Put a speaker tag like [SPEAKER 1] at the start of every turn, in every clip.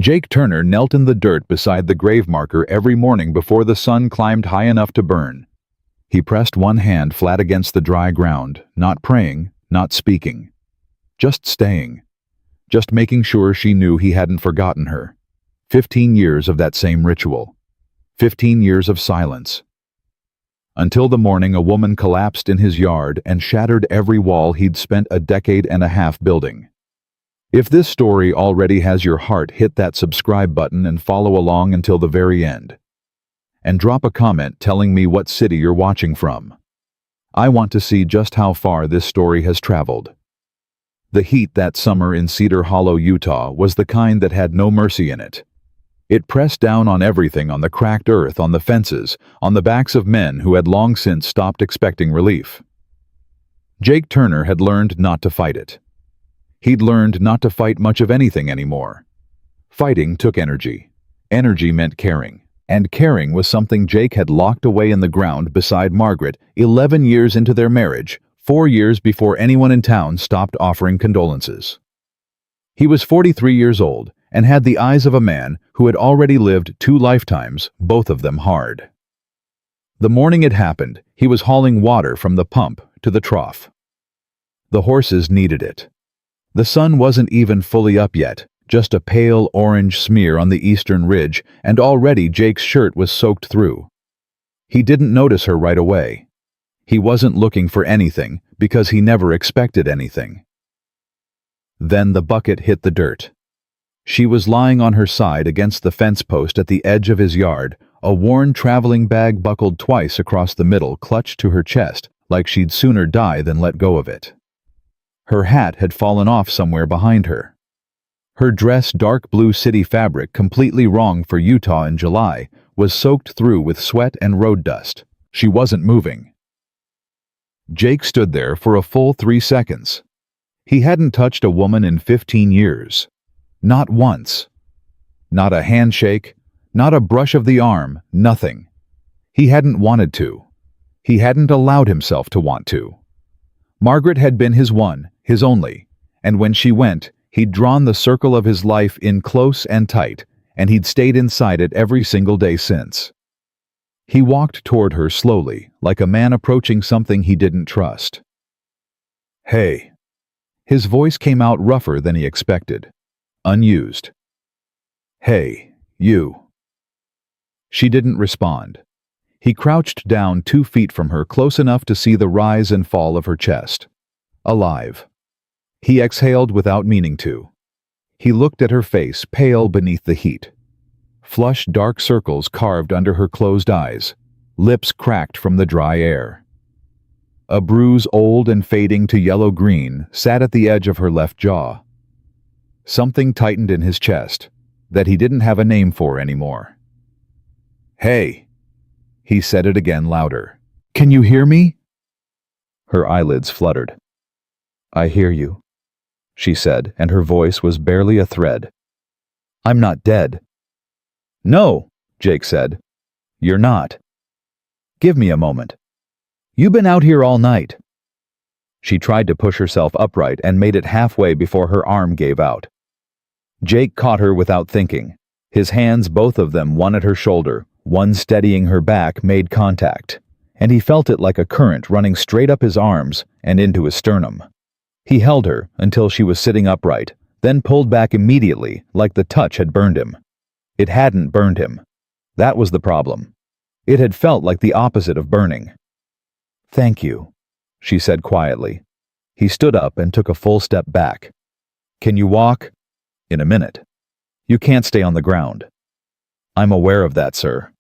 [SPEAKER 1] Jake Turner knelt in the dirt beside the grave marker every morning before the sun climbed high enough to burn. He pressed one hand flat against the dry ground, not praying, not speaking. Just staying. Just making sure she knew he hadn't forgotten her. 15 years of that same ritual. 15 years of silence. Until the morning a woman collapsed in his yard and shattered every wall he'd spent a decade and a half building. If this story already has your heart, hit that subscribe button and follow along until the very end. And drop a comment telling me what city you're watching from. I want to see just how far this story has traveled. The heat that summer in Cedar Hollow, Utah, was the kind that had no mercy in it. It pressed down on everything, on the cracked earth, on the fences, on the backs of men who had long since stopped expecting relief. Jake Turner had learned not to fight it. He'd learned not to fight much of anything anymore. Fighting took energy. Energy meant caring. And caring was something Jake had locked away in the ground beside Margaret 11 years into their marriage, 4 years before anyone in town stopped offering condolences. He was 43 years old and had the eyes of a man who had already lived 2 lifetimes, both of them hard. The morning it happened, he was hauling water from the pump to the trough. The horses needed it. The sun wasn't even fully up yet, just a pale orange smear on the eastern ridge, and already Jake's shirt was soaked through. He didn't notice her right away. He wasn't looking for anything, because he never expected anything. Then the bucket hit the dirt. She was lying on her side against the fence post at the edge of his yard, a worn traveling bag buckled twice across the middle clutched to her chest, like she'd sooner die than let go of it. Her hat had fallen off somewhere behind her. Her dress, dark blue city fabric, completely wrong for Utah in July, was soaked through with sweat and road dust. She wasn't moving. Jake stood there for a full 3 seconds. He hadn't touched a woman in 15 years. Not once. Not a handshake, not a brush of the arm, nothing. He hadn't wanted to. He hadn't allowed himself to want to. Margaret had been his one, his only, and when she went, he'd drawn the circle of his life in close and tight, and he'd stayed inside it every single day since. He walked toward her slowly, like a man approaching something he didn't trust. "Hey." His voice came out rougher than he expected. Unused. "Hey, you." She didn't respond. He crouched down 2 feet from her, close enough to see the rise and fall of her chest. Alive. He exhaled without meaning to. He looked at her face, pale beneath the heat. Flush dark circles carved under her closed eyes, lips cracked from the dry air. A bruise, old and fading to yellow-green, sat at the edge of her left jaw. Something tightened in his chest, that he didn't have a name for anymore. "Hey." He said it again louder. "Can you hear me?" Her eyelids fluttered. "I hear you," she said, and her voice was barely a thread. "I'm not dead." "No," Jake said. "You're not. Give me a moment. You've been out here all night." She tried to push herself upright and made it halfway before her arm gave out. Jake caught her without thinking. His hands, both of them, one at her shoulder, one steadying her back, made contact, and he felt it like a current running straight up his arms and into his sternum. He held her until she was sitting upright, then pulled back immediately, like the touch had burned him. It hadn't burned him. That was the problem. It had felt like the opposite of burning. "Thank you," she said quietly. He stood up and took a full step back. "Can you walk?" "In a minute. You can't stay on the ground." "I'm aware of that, sir."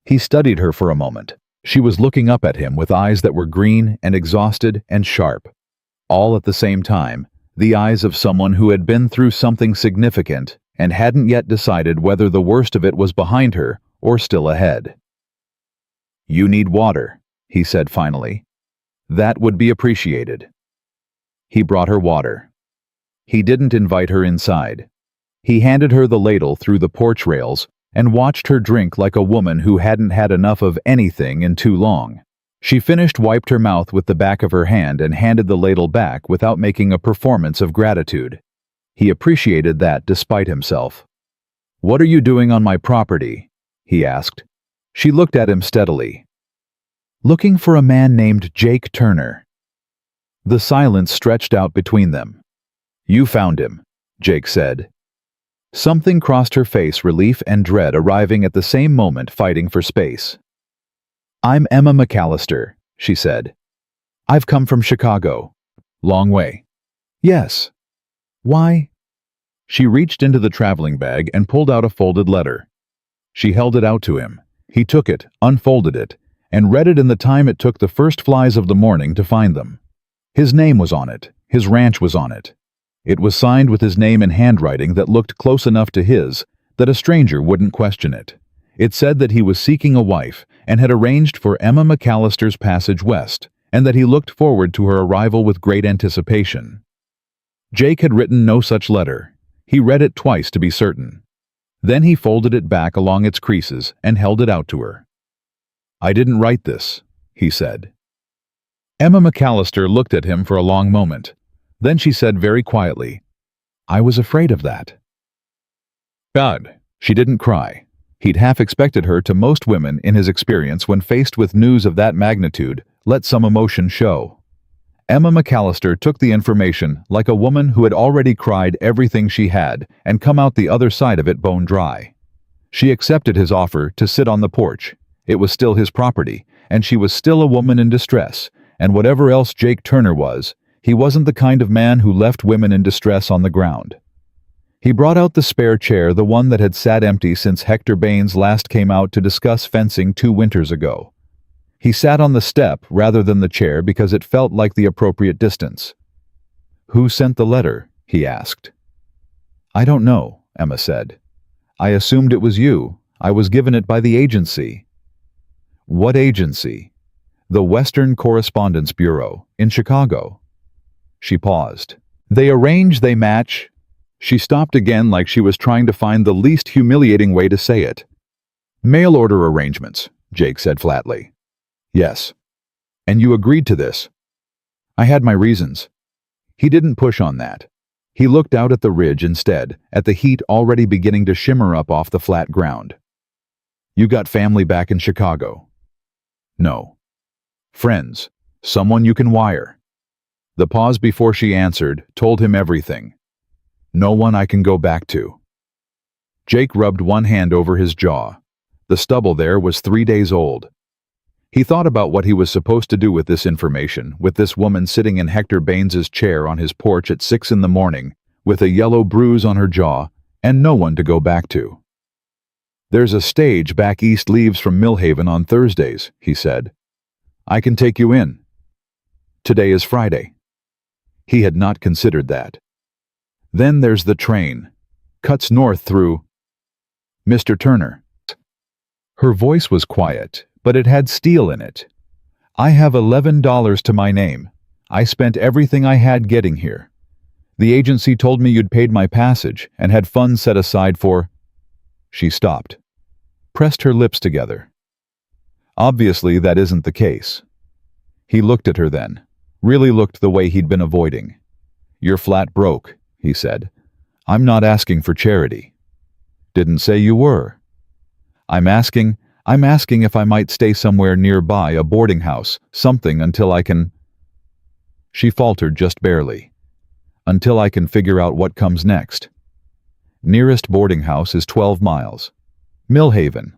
[SPEAKER 1] He studied her for a moment. She was looking up at him with eyes that were green and exhausted and sharp. All at the same time, the eyes of someone who had been through something significant and hadn't yet decided whether the worst of it was behind her or still ahead. "You need water," he said finally. "That would be appreciated." He brought her water. He didn't invite her inside. He handed her the ladle through the porch rails and watched her drink like a woman who hadn't had enough of anything in too long. She finished, wiped her mouth with the back of her hand, and handed the ladle back without making a performance of gratitude. He appreciated that despite himself. "What are you doing on my property?" he asked. She looked at him steadily. "Looking for a man named Jake Turner." The silence stretched out between them. "You found him," Jake said. Something crossed her face, relief and dread arriving at the same moment, fighting for space. "I'm Emma McCallister," she said. "I've come from Chicago." "Long way." "Yes." "Why?" She reached into the traveling bag and pulled out a folded letter. She held it out to him. He took it, unfolded it, and read it in the time it took the first flies of the morning to find them. His name was on it. His ranch was on it. It was signed with his name in handwriting that looked close enough to his that a stranger wouldn't question it. It said that he was seeking a wife and had arranged for Emma McCallister's passage west, and that he looked forward to her arrival with great anticipation. Jake had written no such letter. He read it twice to be certain. Then he folded it back along its creases and held it out to her. "I didn't write this," he said. Emma McCallister looked at him for a long moment. Then she said very quietly, "I was afraid of that." God, she didn't cry. He'd half expected her to. Most women, in his experience, when faced with news of that magnitude, let some emotion show. Emma McCallister took the information like a woman who had already cried everything she had and come out the other side of it bone dry. She accepted his offer to sit on the porch. It was still his property, and she was still a woman in distress, and whatever else Jake Turner was, he wasn't the kind of man who left women in distress on the ground. He brought out the spare chair, the one that had sat empty since Hector Baines last came out to discuss fencing 2 winters ago. He sat on the step rather than the chair because it felt like the appropriate distance. "Who sent the letter?" he asked. "I don't know," Emma said. "I assumed it was you. I was given it by the agency." "What agency?" "The Western Correspondence Bureau, in Chicago." She paused. "They arrange, they match." She stopped again like she was trying to find the least humiliating way to say it. "Mail order arrangements," Jake said flatly. "Yes." "And you agreed to this?" "I had my reasons." He didn't push on that. He looked out at the ridge instead, at the heat already beginning to shimmer up off the flat ground. "You got family back in Chicago?" "No." "Friends? Someone you can wire?" The pause before she answered told him everything. "No one I can go back to." Jake rubbed one hand over his jaw. The stubble there was 3 days old. He thought about what he was supposed to do with this information, with this woman sitting in Hector Baines's chair on his porch at 6 in the morning, with a yellow bruise on her jaw, and no one to go back to. "There's a stage back east leaves from Millhaven on Thursdays," he said. "I can take you in." Today is Friday. He had not considered that. "Then there's the train. Cuts north through—" "Mr. Turner." Her voice was quiet, but it had steel in it. "I have $11 to my name. I spent everything I had getting here. The agency told me you'd paid my passage and had funds set aside for—" She stopped, pressed her lips together. "Obviously that isn't the case." He looked at her then, really looked the way he'd been avoiding. "You're flat broke," he said. "I'm not asking for charity." "Didn't say you were." I'm asking if I might stay somewhere nearby, a boarding house, something until I can—" She faltered just barely. "Until I can figure out what comes next. Nearest boarding house is 12 miles. Millhaven.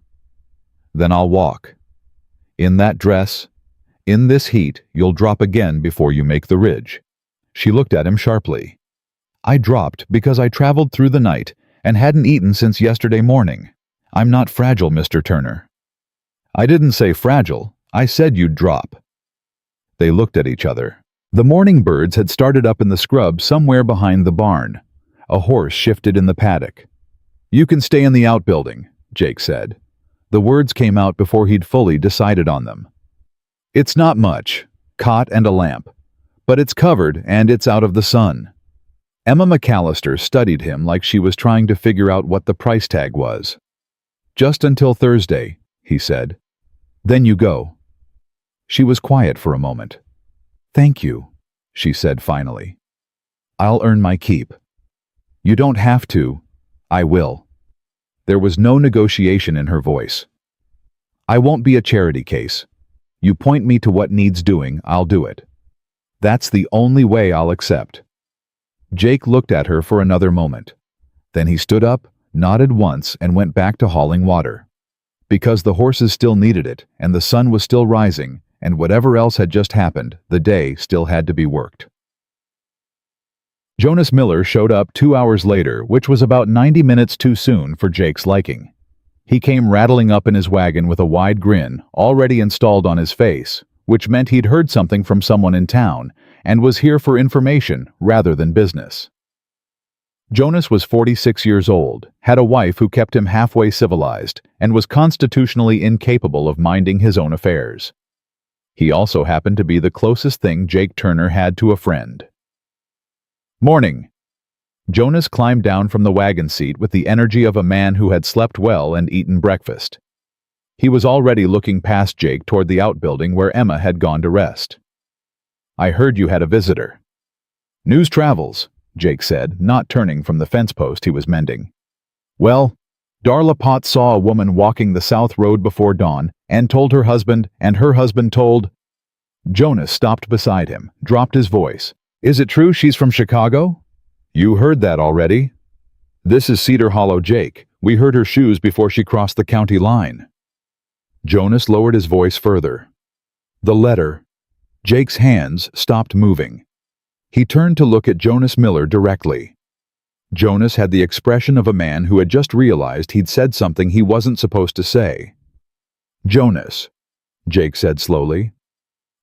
[SPEAKER 1] Then I'll walk. In that dress, in this heat, you'll drop again before you make the ridge." She looked at him sharply. "I dropped because I traveled through the night and hadn't eaten since yesterday morning. I'm not fragile, Mr. Turner." "I didn't say fragile. I said you'd drop." They looked at each other. The morning birds had started up in the scrub somewhere behind the barn. A horse shifted in the paddock. "You can stay in the outbuilding," Jake said. The words came out before he'd fully decided on them. "It's not much, cot and a lamp, but it's covered and it's out of the sun." Emma McCallister studied him like she was trying to figure out what the price tag was. "Just until Thursday," he said. "Then you go." She was quiet for a moment. "Thank you," she said finally. "I'll earn my keep." "You don't have to. I will." There was no negotiation in her voice. "I won't be a charity case. You point me to what needs doing, I'll do it. That's the only way I'll accept." Jake looked at her for another moment. Then he stood up, nodded once, and went back to hauling water. Because the horses still needed it, and the sun was still rising, and whatever else had just happened, the day still had to be worked. Jonas Miller showed up 2 hours later, which was about 90 minutes too soon for Jake's liking. He came rattling up in his wagon with a wide grin already installed on his face, which meant he'd heard something from someone in town and was here for information rather than business. Jonas was 46 years old, had a wife who kept him halfway civilized, and was constitutionally incapable of minding his own affairs. He also happened to be the closest thing Jake Turner had to a friend. "Morning." Jonas climbed down from the wagon seat with the energy of a man who had slept well and eaten breakfast. He was already looking past Jake toward the outbuilding where Emma had gone to rest. "I heard you had a visitor." "News travels," Jake said, not turning from the fence post he was mending. "Well, Darla Potts saw a woman walking the south road before dawn and told her husband, and her husband told—" Jonas stopped beside him, dropped his voice. "Is it true she's from Chicago?" "You heard that already." "This is Cedar Hollow Jake. We heard her shoes before she crossed the county line." Jonas lowered his voice further. "The letter." Jake's hands stopped moving. He turned to look at Jonas Miller directly. Jonas had the expression of a man who had just realized he'd said something he wasn't supposed to say. "Jonas," Jake said slowly,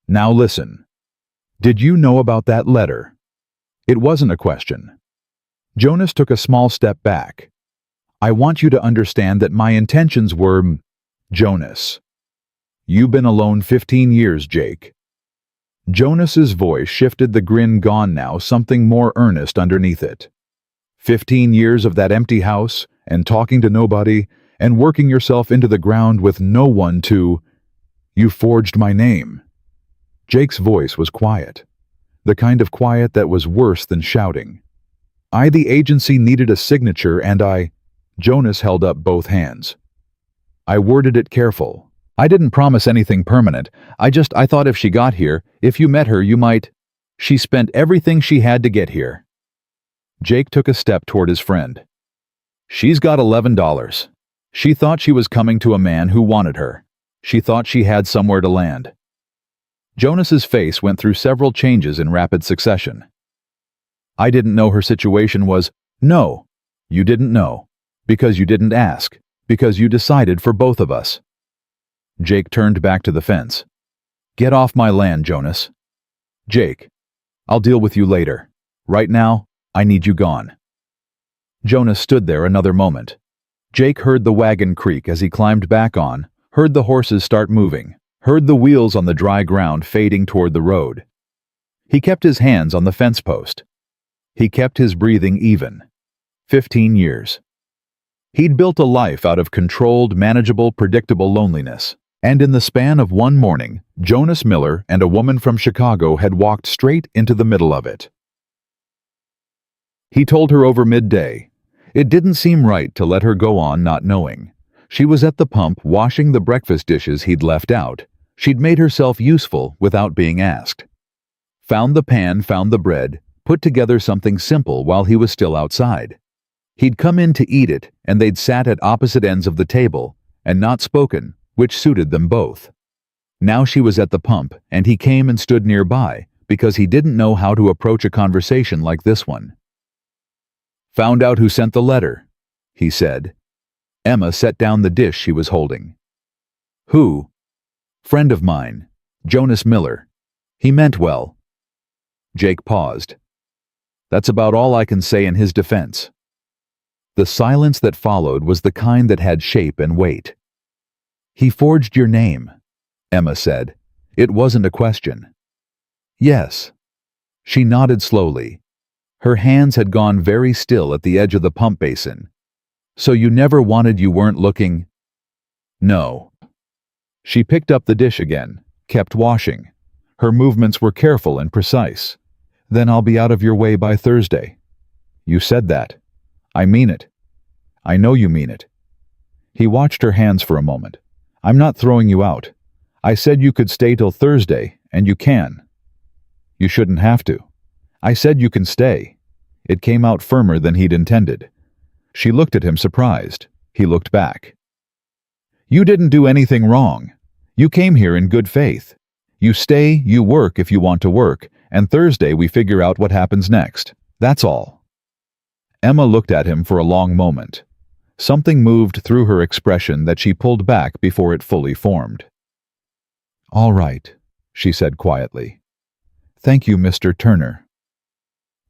[SPEAKER 1] "now listen. Did you know about that letter?" It wasn't a question. Jonas took a small step back. "I want you to understand that my intentions were, Jonas. You've been alone 15 years, Jake." Jonas's voice shifted, the grin gone now, something more earnest underneath it. 15 years of that empty house, and talking to nobody, and working yourself into the ground with no one to— You forged my name. Jake's voice was quiet. The kind of quiet that was worse than shouting. The agency needed a signature and Jonas held up both hands. "I worded it careful. I didn't promise anything permanent. I thought if she got here, if you met her, you might— She spent everything she had to get here." Jake took a step toward his friend. "She's got $11. She thought she was coming to a man who wanted her. She thought she had somewhere to land." Jonas's face went through several changes in rapid succession. "I didn't know her situation was—" "No, you didn't know. Because you didn't ask. Because you decided for both of us." Jake turned back to the fence. "Get off my land, Jonas." "Jake, I'll deal with you later. Right now, I need you gone." Jonas stood there another moment. Jake heard the wagon creak as he climbed back on, heard the horses start moving, heard the wheels on the dry ground fading toward the road. He kept his hands on the fence post. He kept his breathing even. 15 years. He'd built a life out of controlled, manageable, predictable loneliness. And in the span of one morning, Jonas Miller and a woman from Chicago had walked straight into the middle of it. He told her over midday. It didn't seem right to let her go on not knowing. She was at the pump washing the breakfast dishes he'd left out. She'd made herself useful without being asked. Found the pan, found the bread, put together something simple while he was still outside. He'd come in to eat it, and they'd sat at opposite ends of the table, and not spoken, which suited them both. Now she was at the pump, and he came and stood nearby, because he didn't know how to approach a conversation like this one. "Found out who sent the letter," he said. Emma set down the dish she was holding. "Who?" "Friend of mine, Jonas Miller. He meant well." Jake paused. "That's about all I can say in his defense." The silence that followed was the kind that had shape and weight. "He forged your name," Emma said. It wasn't a question. "Yes." She nodded slowly. Her hands had gone very still at the edge of the pump basin. "So you never wanted, you weren't looking?" "No." She picked up the dish again, kept washing. Her movements were careful and precise. "Then I'll be out of your way by Thursday." "You said that." "I mean it." "I know you mean it. He watched her hands for a moment. "I'm not throwing you out. I said you could stay till Thursday, and you can." "You shouldn't have to." "I said you can stay." It came out firmer than he'd intended. She looked at him surprised. He looked back. "You didn't do anything wrong. You came here in good faith. You stay, you work if you want to work, and Thursday we figure out what happens next. That's all." Emma looked at him for a long moment. Something moved through her expression that she pulled back before it fully formed. "All right," she said quietly. "Thank you, Mr. Turner."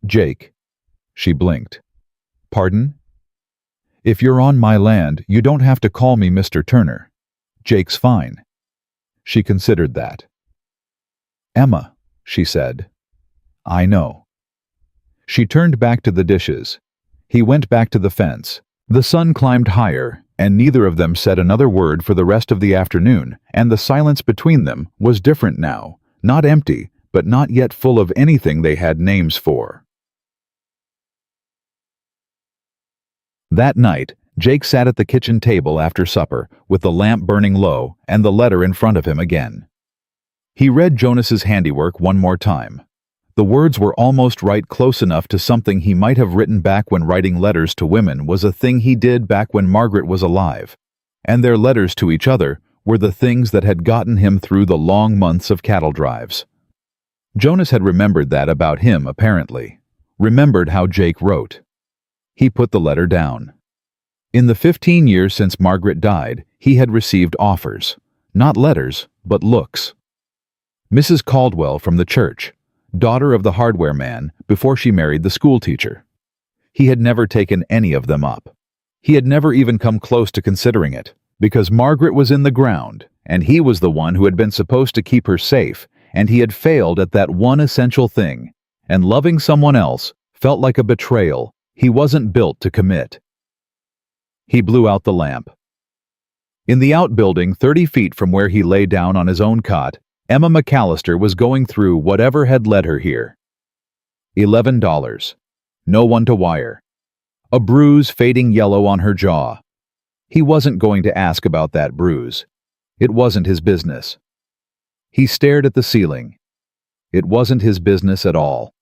[SPEAKER 1] "Jake." She blinked. "Pardon?" "If you're on my land, you don't have to call me Mr. Turner. Jake's fine." She considered that. "Emma," she said. "I know." She turned back to the dishes. He went back to the fence. The sun climbed higher, and neither of them said another word for the rest of the afternoon, and the silence between them was different now, not empty, but not yet full of anything they had names for. That night, Jake sat at the kitchen table after supper, with the lamp burning low and the letter in front of him again. He read Jonas's handiwork one more time. The words were almost right, close enough to something he might have written back when writing letters to women was a thing he did back when Margaret was alive. And their letters to each other were the things that had gotten him through the long months of cattle drives. Jonas had remembered that about him, apparently. Remembered how Jake wrote. He put the letter down. In the 15 years since Margaret died, he had received offers. Not letters, but looks. Mrs. Caldwell from the church, daughter of the hardware man, before she married the schoolteacher. He had never taken any of them up. He had never even come close to considering it, because Margaret was in the ground, and he was the one who had been supposed to keep her safe, and he had failed at that one essential thing, and loving someone else felt like a betrayal he wasn't built to commit. He blew out the lamp. In the outbuilding 30 feet from where he lay down on his own cot, Emma McCallister was going through whatever had led her here. $11. No one to wire. A bruise fading yellow on her jaw. He wasn't going to ask about that bruise. It wasn't his business. He stared at the ceiling. It wasn't his business at all.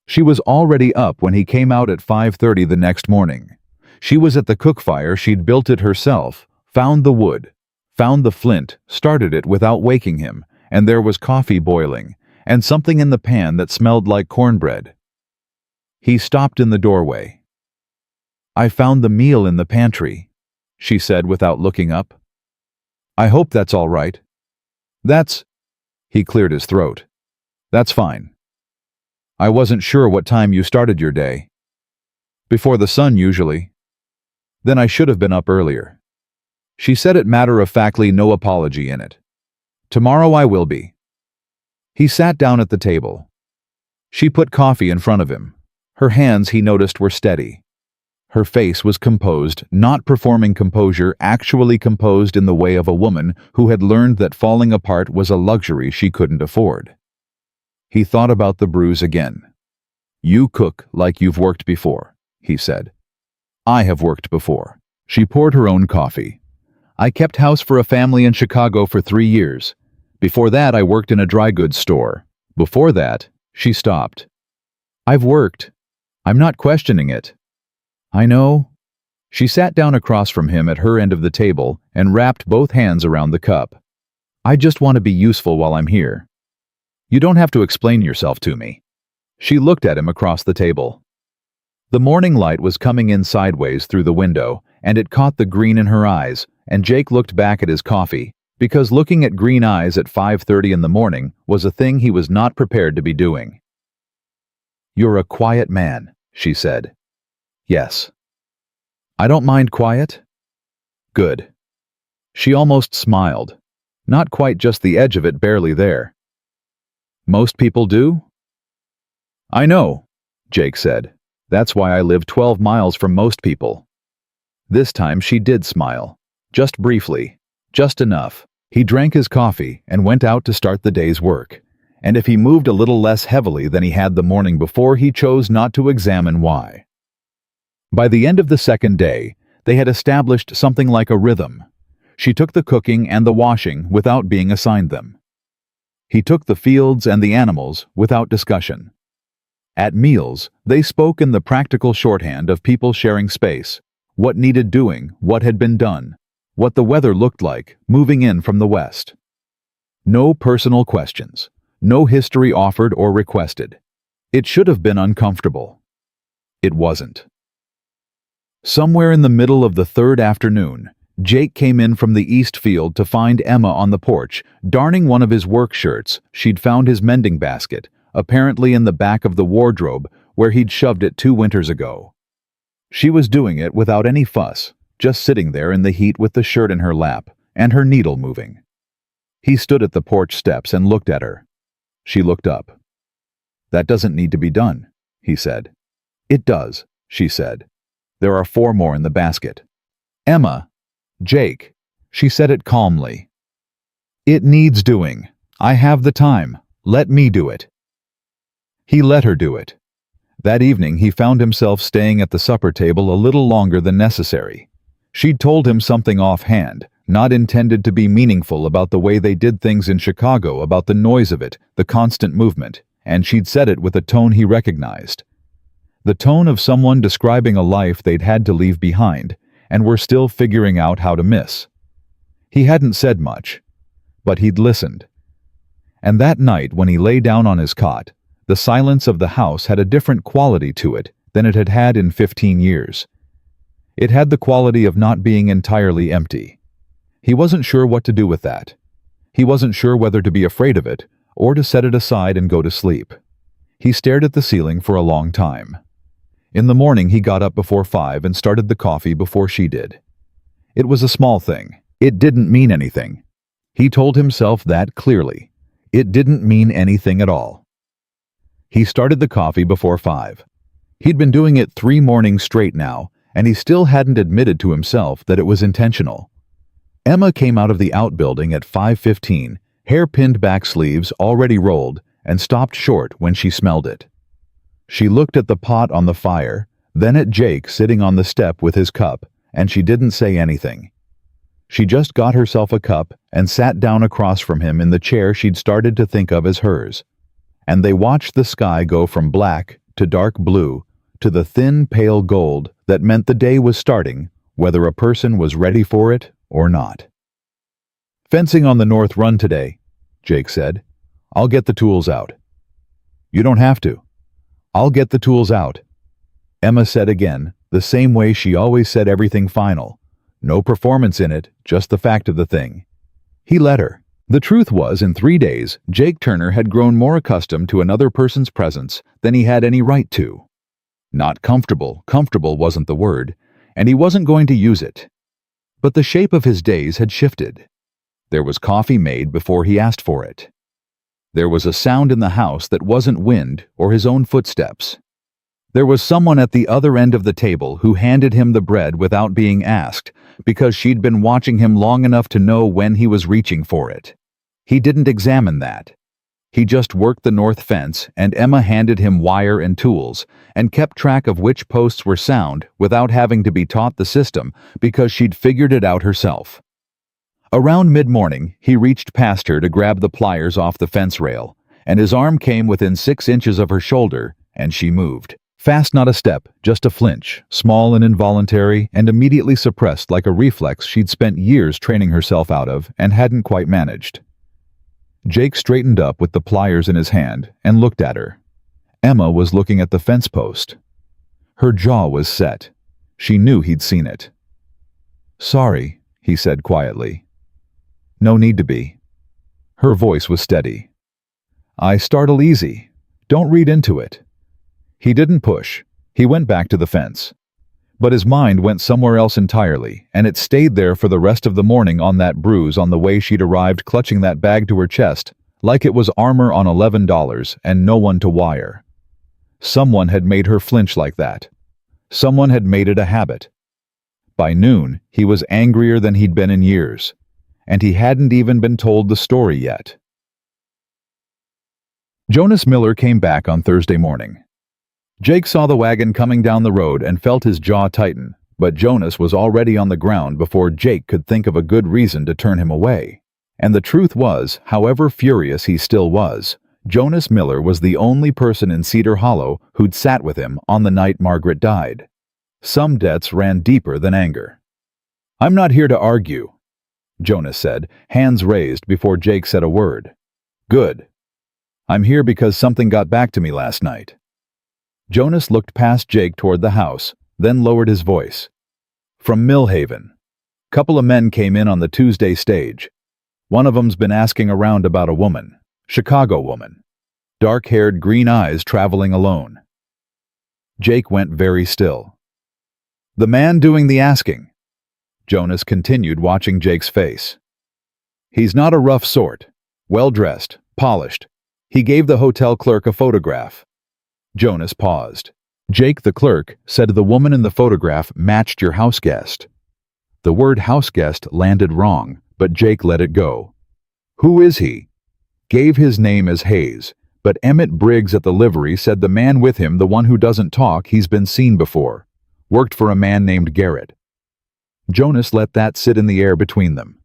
[SPEAKER 1] She was already up when he came out at 5:30 the next morning. She was at the cook fire. She'd built it herself, found the wood, found the flint, started it without waking him, and there was coffee boiling, and something in the pan that smelled like cornbread. He stopped in the doorway. "I found the meal in the pantry," she said without looking up. "I hope that's all right." "That's—" He cleared his throat. "That's fine. I wasn't sure what time you started your day." "Before the sun, usually." "Then I should have been up earlier." She said it matter-of-factly, no apology in it. "Tomorrow I will be." He sat down at the table. She put coffee in front of him. Her hands, he noticed, were steady. Her face was composed, not performing composure, actually composed in the way of a woman who had learned that falling apart was a luxury she couldn't afford. He thought about the bruise again. "You cook like you've worked before," he said. "I have worked before." She poured her own coffee. "I kept house for a family in Chicago for 3 years. Before that, I worked in a dry goods store. Before that," she stopped. "I've worked. I'm not questioning it." "I know." She sat down across from him at her end of the table and wrapped both hands around the cup. "I just want to be useful while I'm here. You don't have to explain yourself to me." She looked at him across the table. The morning light was coming in sideways through the window, and it caught the green in her eyes, and Jake looked back at his coffee, because looking at green eyes at 5:30 in the morning was a thing he was not prepared to be doing. "You're a quiet man," she said. "Yes." "I don't mind quiet." "Good." She almost smiled. Not quite, just the edge of it barely there. "Most people do?" "I know," Jake said. "That's why I live 12 miles from most people." This time she did smile. Just briefly. Just enough. He drank his coffee and went out to start the day's work. And if he moved a little less heavily than he had the morning before, he chose not to examine why. By the end of the second day, they had established something like a rhythm. She took the cooking and the washing without being assigned them. He took the fields and the animals without discussion. At meals, they spoke in the practical shorthand of people sharing space, what needed doing, what had been done, what the weather looked like moving in from the west. No personal questions, no history offered or requested. It should have been uncomfortable. It wasn't. Somewhere in the middle of the third afternoon, Jake came in from the east field to find Emma on the porch, darning one of his work shirts. She'd found his mending basket, apparently in the back of the wardrobe where he'd shoved it 2 winters ago. She was doing it without any fuss, just sitting there in the heat with the shirt in her lap and her needle moving. He stood at the porch steps and looked at her. She looked up. "That doesn't need to be done," he said. "It does," she said. "There are 4 more in the basket." "Emma, Jake," she said it calmly. "It needs doing. I have the time. Let me do it." He let her do it. That evening he found himself staying at the supper table a little longer than necessary. She'd told him something offhand, not intended to be meaningful, about the way they did things in Chicago, about the noise of it, the constant movement, and she'd said it with a tone he recognized. The tone of someone describing a life they'd had to leave behind, and were still figuring out how to miss. He hadn't said much, but he'd listened. And that night when he lay down on his cot, the silence of the house had a different quality to it than it had had in 15 years. It had the quality of not being entirely empty. He wasn't sure what to do with that. He wasn't sure whether to be afraid of it or to set it aside and go to sleep. He stared at the ceiling for a long time. In the morning he got up before 5 and started the coffee before she did. It was a small thing. It didn't mean anything. He told himself that clearly. It didn't mean anything at all. He started the coffee before 5. He'd been doing it 3 mornings straight now, and he still hadn't admitted to himself that it was intentional. Emma came out of the outbuilding at 5:15, hair pinned back, sleeves already rolled, and stopped short when she smelled it. She looked at the pot on the fire, then at Jake sitting on the step with his cup, and she didn't say anything. She just got herself a cup and sat down across from him in the chair she'd started to think of as hers. And they watched the sky go from black to dark blue to the thin, pale gold that meant the day was starting, whether a person was ready for it or not. "Fencing on the north run today," Jake said. "I'll get the tools out." "You don't have to." "I'll get the tools out," Emma said again, the same way she always said everything final. No performance in it, just the fact of the thing. He let her. The truth was, in 3 days, Jake Turner had grown more accustomed to another person's presence than he had any right to. Not comfortable wasn't the word, and he wasn't going to use it. But the shape of his days had shifted. There was coffee made before he asked for it. There was a sound in the house that wasn't wind or his own footsteps. There was someone at the other end of the table who handed him the bread without being asked, because she'd been watching him long enough to know when he was reaching for it. He didn't examine that. He just worked the north fence, and Emma handed him wire and tools, and kept track of which posts were sound without having to be taught the system, because she'd figured it out herself. Around mid-morning, he reached past her to grab the pliers off the fence rail, and his arm came within 6 inches of her shoulder, and she moved. Fast, not a step, just a flinch, small and involuntary, and immediately suppressed like a reflex she'd spent years training herself out of and hadn't quite managed. Jake straightened up with the pliers in his hand and looked at her. Emma was looking at the fence post. Her jaw was set. She knew he'd seen it. "Sorry," he said quietly. "No need to be." Her voice was steady. "I startle easy. Don't read into it." He didn't push. He went back to the fence. But his mind went somewhere else entirely, and it stayed there for the rest of the morning on that bruise on the way she'd arrived, clutching that bag to her chest, like it was armor on $11 and no one to wire. Someone had made her flinch like that. Someone had made it a habit. By noon, he was angrier than he'd been in years, and he hadn't even been told the story yet. Jonas Miller came back on Thursday morning. Jake saw the wagon coming down the road and felt his jaw tighten, but Jonas was already on the ground before Jake could think of a good reason to turn him away. And the truth was, however furious he still was, Jonas Miller was the only person in Cedar Hollow who'd sat with him on the night Margaret died. Some debts ran deeper than anger. "I'm not here to argue," Jonas said, hands raised before Jake said a word. "Good. I'm here because something got back to me last night." Jonas looked past Jake toward the house, then lowered his voice. "From Millhaven. Couple of men came in on the Tuesday stage. One of 'em's been asking around about a woman, Chicago woman. Dark-haired, green eyes, traveling alone." Jake went very still. "The man doing the asking," Jonas continued, watching Jake's face. "He's not a rough sort. Well-dressed, polished. He gave the hotel clerk a photograph." Jonas paused. "Jake, the clerk, said the woman in the photograph matched your house guest." The word house guest landed wrong, but Jake let it go. "Who is he?" "Gave his name as Hayes, but Emmett Briggs at the livery said the man with him, the one who doesn't talk, he's been seen before. Worked for a man named Garrett." Jonas let that sit in the air between them.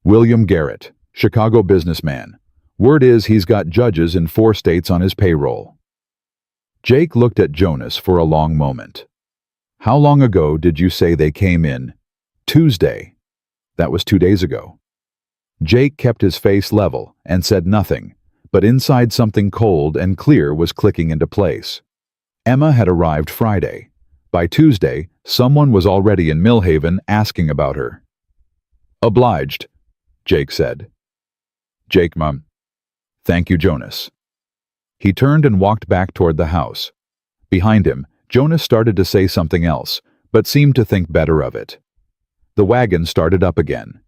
[SPEAKER 1] "William Garrett, Chicago businessman. Word is he's got judges in 4 states on his payroll." Jake looked at Jonas for a long moment. "How long ago did you say they came in?" "Tuesday. That was 2 days ago." Jake kept his face level and said nothing, but inside something cold and clear was clicking into place. Emma had arrived Friday. By Tuesday, someone was already in Millhaven asking about her. "Obliged," Jake said. "Jake, Mum." "Thank you, Jonas." He turned and walked back toward the house. Behind him, Jonas started to say something else, but seemed to think better of it. The wagon started up again.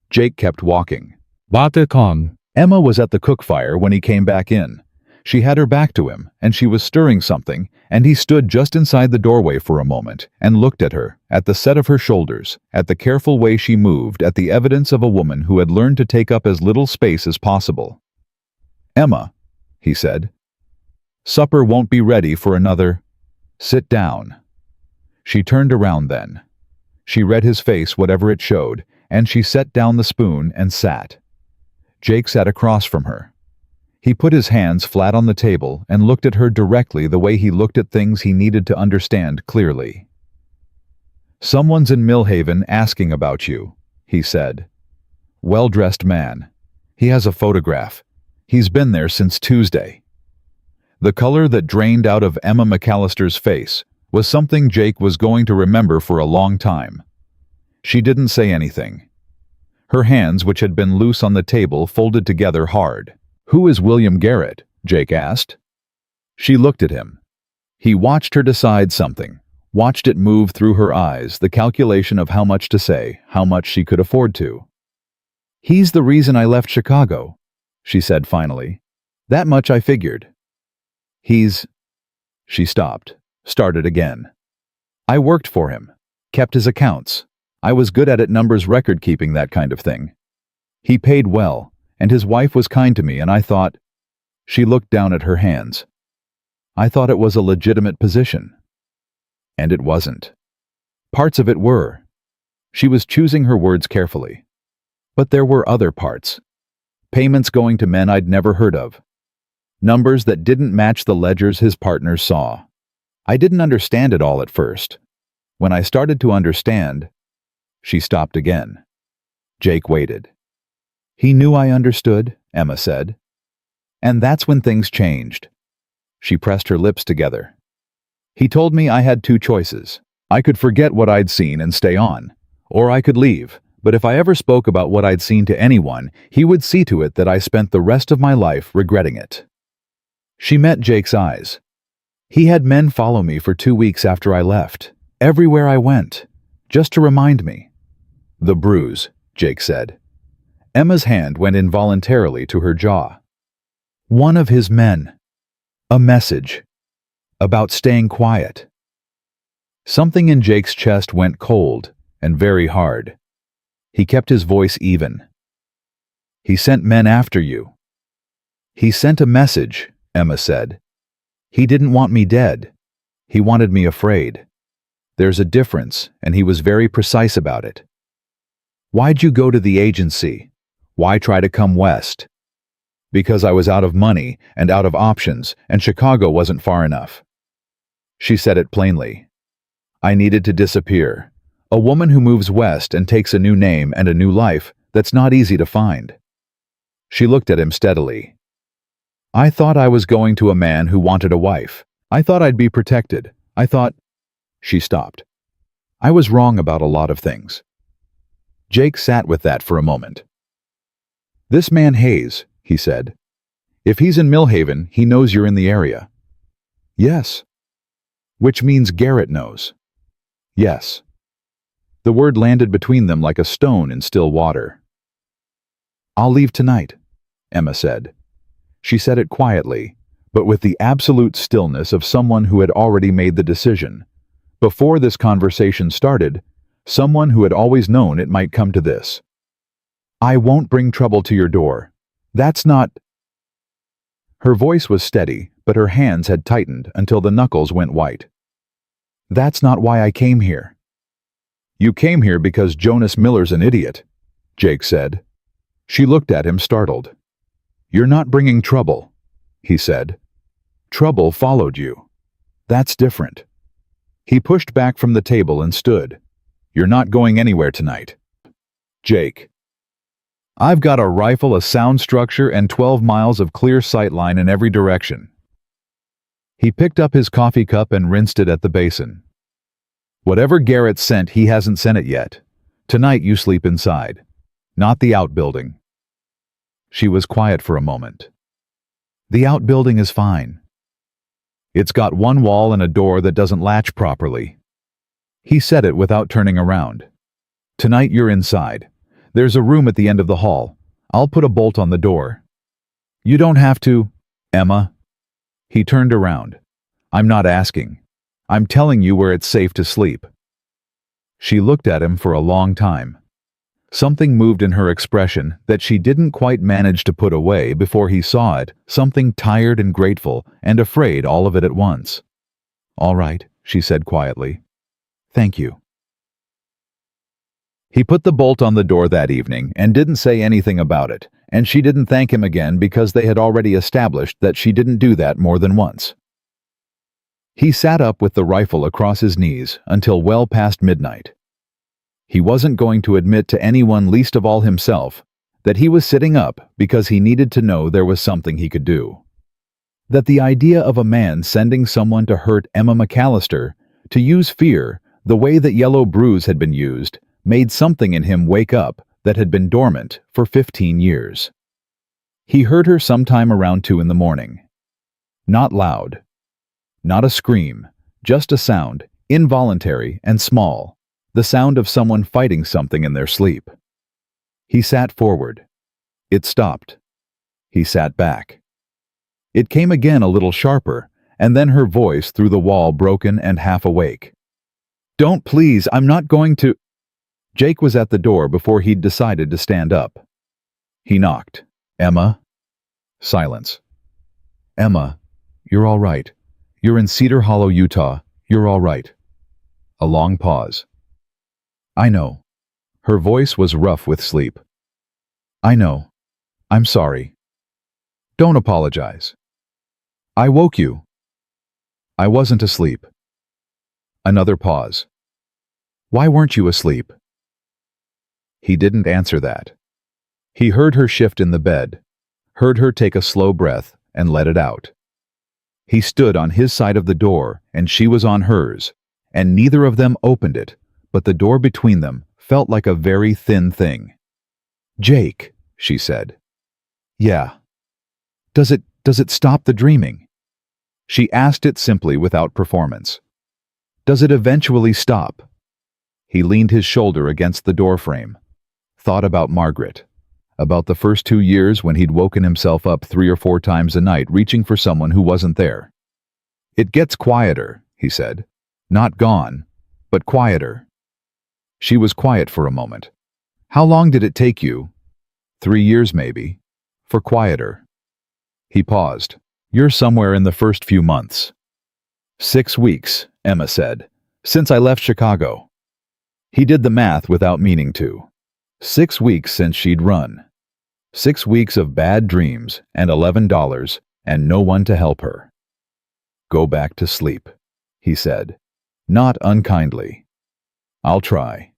[SPEAKER 1] Jake kept walking.
[SPEAKER 2] Batikon.
[SPEAKER 1] Emma was at the cook fire when he came back in. She had her back to him, and she was stirring something, and he stood just inside the doorway for a moment and looked at her, at the set of her shoulders, at the careful way she moved, at the evidence of a woman who had learned to take up as little space as possible. "Emma," he said, "supper won't be ready for another. Sit down." She turned around then. She read his face, whatever it showed, and she set down the spoon and sat. Jake sat across from her. He put his hands flat on the table and looked at her directly, the way he looked at things he needed to understand clearly. "Someone's in Millhaven asking about you," he said. "Well-dressed man. He has a photograph. He's been there since Tuesday." The color that drained out of Emma McCallister's face was something Jake was going to remember for a long time. She didn't say anything. Her hands, which had been loose on the table, folded together hard. "Who is William Garrett?" Jake asked. She looked at him. He watched her decide something, watched it move through her eyes, the calculation of how much to say, how much she could afford to. "He's the reason I left Chicago," she said finally. "That much I figured." "He's—" She stopped, started again. "I worked for him, kept his accounts. I was good at it, numbers, record keeping, that kind of thing. He paid well, and his wife was kind to me, and I thought—" She looked down at her hands. "I thought it was a legitimate position." And it wasn't. Parts of it were. She was choosing her words carefully. But there were other parts. Payments going to men I'd never heard of. Numbers that didn't match the ledgers his partners saw. I didn't understand it all at first. When I started to understand— She stopped again. Jake waited. "He knew I understood," Emma said. "And that's when things changed." She pressed her lips together. "He told me I had 2 choices. I could forget what I'd seen and stay on, or I could leave, but if I ever spoke about what I'd seen to anyone, he would see to it that I spent the rest of my life regretting it." She met Jake's eyes. "He had men follow me for 2 weeks after I left, everywhere I went, just to remind me." "The bruise," Jake said. Emma's hand went involuntarily to her jaw. "One of his men. A message. About staying quiet." Something in Jake's chest went cold and very hard. He kept his voice even. "He sent men after you." "He sent a message," Emma said. "He didn't want me dead. He wanted me afraid. There's a difference, and he was very precise about it. Why'd you go to the agency? Why try to come west? Because I was out of money and out of options, and Chicago wasn't far enough. She said it plainly. I needed to disappear. A woman who moves west and takes a new name and a new life, that's not easy to find. She looked at him steadily. I thought I was going to a man who wanted a wife. I thought I'd be protected. I thought... She stopped. I was wrong about a lot of things. Jake sat with that for a moment. This man Hayes, he said. If he's in Millhaven, he knows you're in the area. Yes. Which means Garrett knows. Yes. The word landed between them like a stone in still water. I'll leave tonight, Emma said. She said it quietly, but with the absolute stillness of someone who had already made the decision. Before this conversation started, someone who had always known it might come to this. I won't bring trouble to your door. That's not... Her voice was steady, but her hands had tightened until the knuckles went white. That's not why I came here. You came here because Jonas Miller's an idiot, Jake said. She looked at him startled. You're not bringing trouble, he said. Trouble followed you. That's different. He pushed back from the table and stood. You're not going anywhere tonight. Jake. I've got a rifle, a sound structure, and 12 miles of clear sight line in every direction. He picked up his coffee cup and rinsed it at the basin. Whatever Garrett sent, he hasn't sent it yet. Tonight you sleep inside, not the outbuilding. She was quiet for a moment. The outbuilding is fine. It's got one wall and a door that doesn't latch properly. He said it without turning around. Tonight you're inside. There's a room at the end of the hall. I'll put a bolt on the door. You don't have to, Emma. He turned around. I'm not asking. I'm telling you where it's safe to sleep. She looked at him for a long time. Something moved in her expression that she didn't quite manage to put away before he saw it, something tired and grateful and afraid, all of it at once. All right, she said quietly. Thank you. He put the bolt on the door that evening and didn't say anything about it, and she didn't thank him again because they had already established that she didn't do that more than once. He sat up with the rifle across his knees until well past midnight. He wasn't going to admit to anyone, least of all himself, that he was sitting up because he needed to know there was something he could do. That the idea of a man sending someone to hurt Emma McCallister, to use fear the way that Yellow Bruise had been used, made something in him wake up that had been dormant for 15 years. He heard her sometime around 2 in the morning. Not loud. Not a scream, just a sound, involuntary and small, the sound of someone fighting something in their sleep. He sat forward. It stopped. He sat back. It came again a little sharper, and then her voice through the wall, broken and half awake. Don't, please, I'm not going to... Jake was at the door before he'd decided to stand up. He knocked. Emma? Silence. Emma, you're all right. You're in Cedar Hollow, Utah. You're all right. A long pause. I know. Her voice was rough with sleep. I know. I'm sorry. Don't apologize. I woke you. I wasn't asleep. Another pause. Why weren't you asleep? He didn't answer that. He heard her shift in the bed, heard her take a slow breath and let it out. He stood on his side of the door and she was on hers, and neither of them opened it, but the door between them felt like a very thin thing. Jake, she said. Yeah. Does it stop the dreaming? She asked it simply without performance. Does it eventually stop? He leaned his shoulder against the doorframe, thought about Margaret, about the first 2 years when he'd woken himself up 3 or 4 times a night reaching for someone who wasn't there. It gets quieter, he said. Not gone, but quieter. She was quiet for a moment. How long did it take you? 3 years maybe, for quieter. He paused. You're somewhere in the first few months. 6 weeks, Emma said. Since I left Chicago. He did the math without meaning to. 6 weeks since she'd run. 6 weeks of bad dreams and $11 and no one to help her. Go back to sleep, he said, not unkindly. I'll try.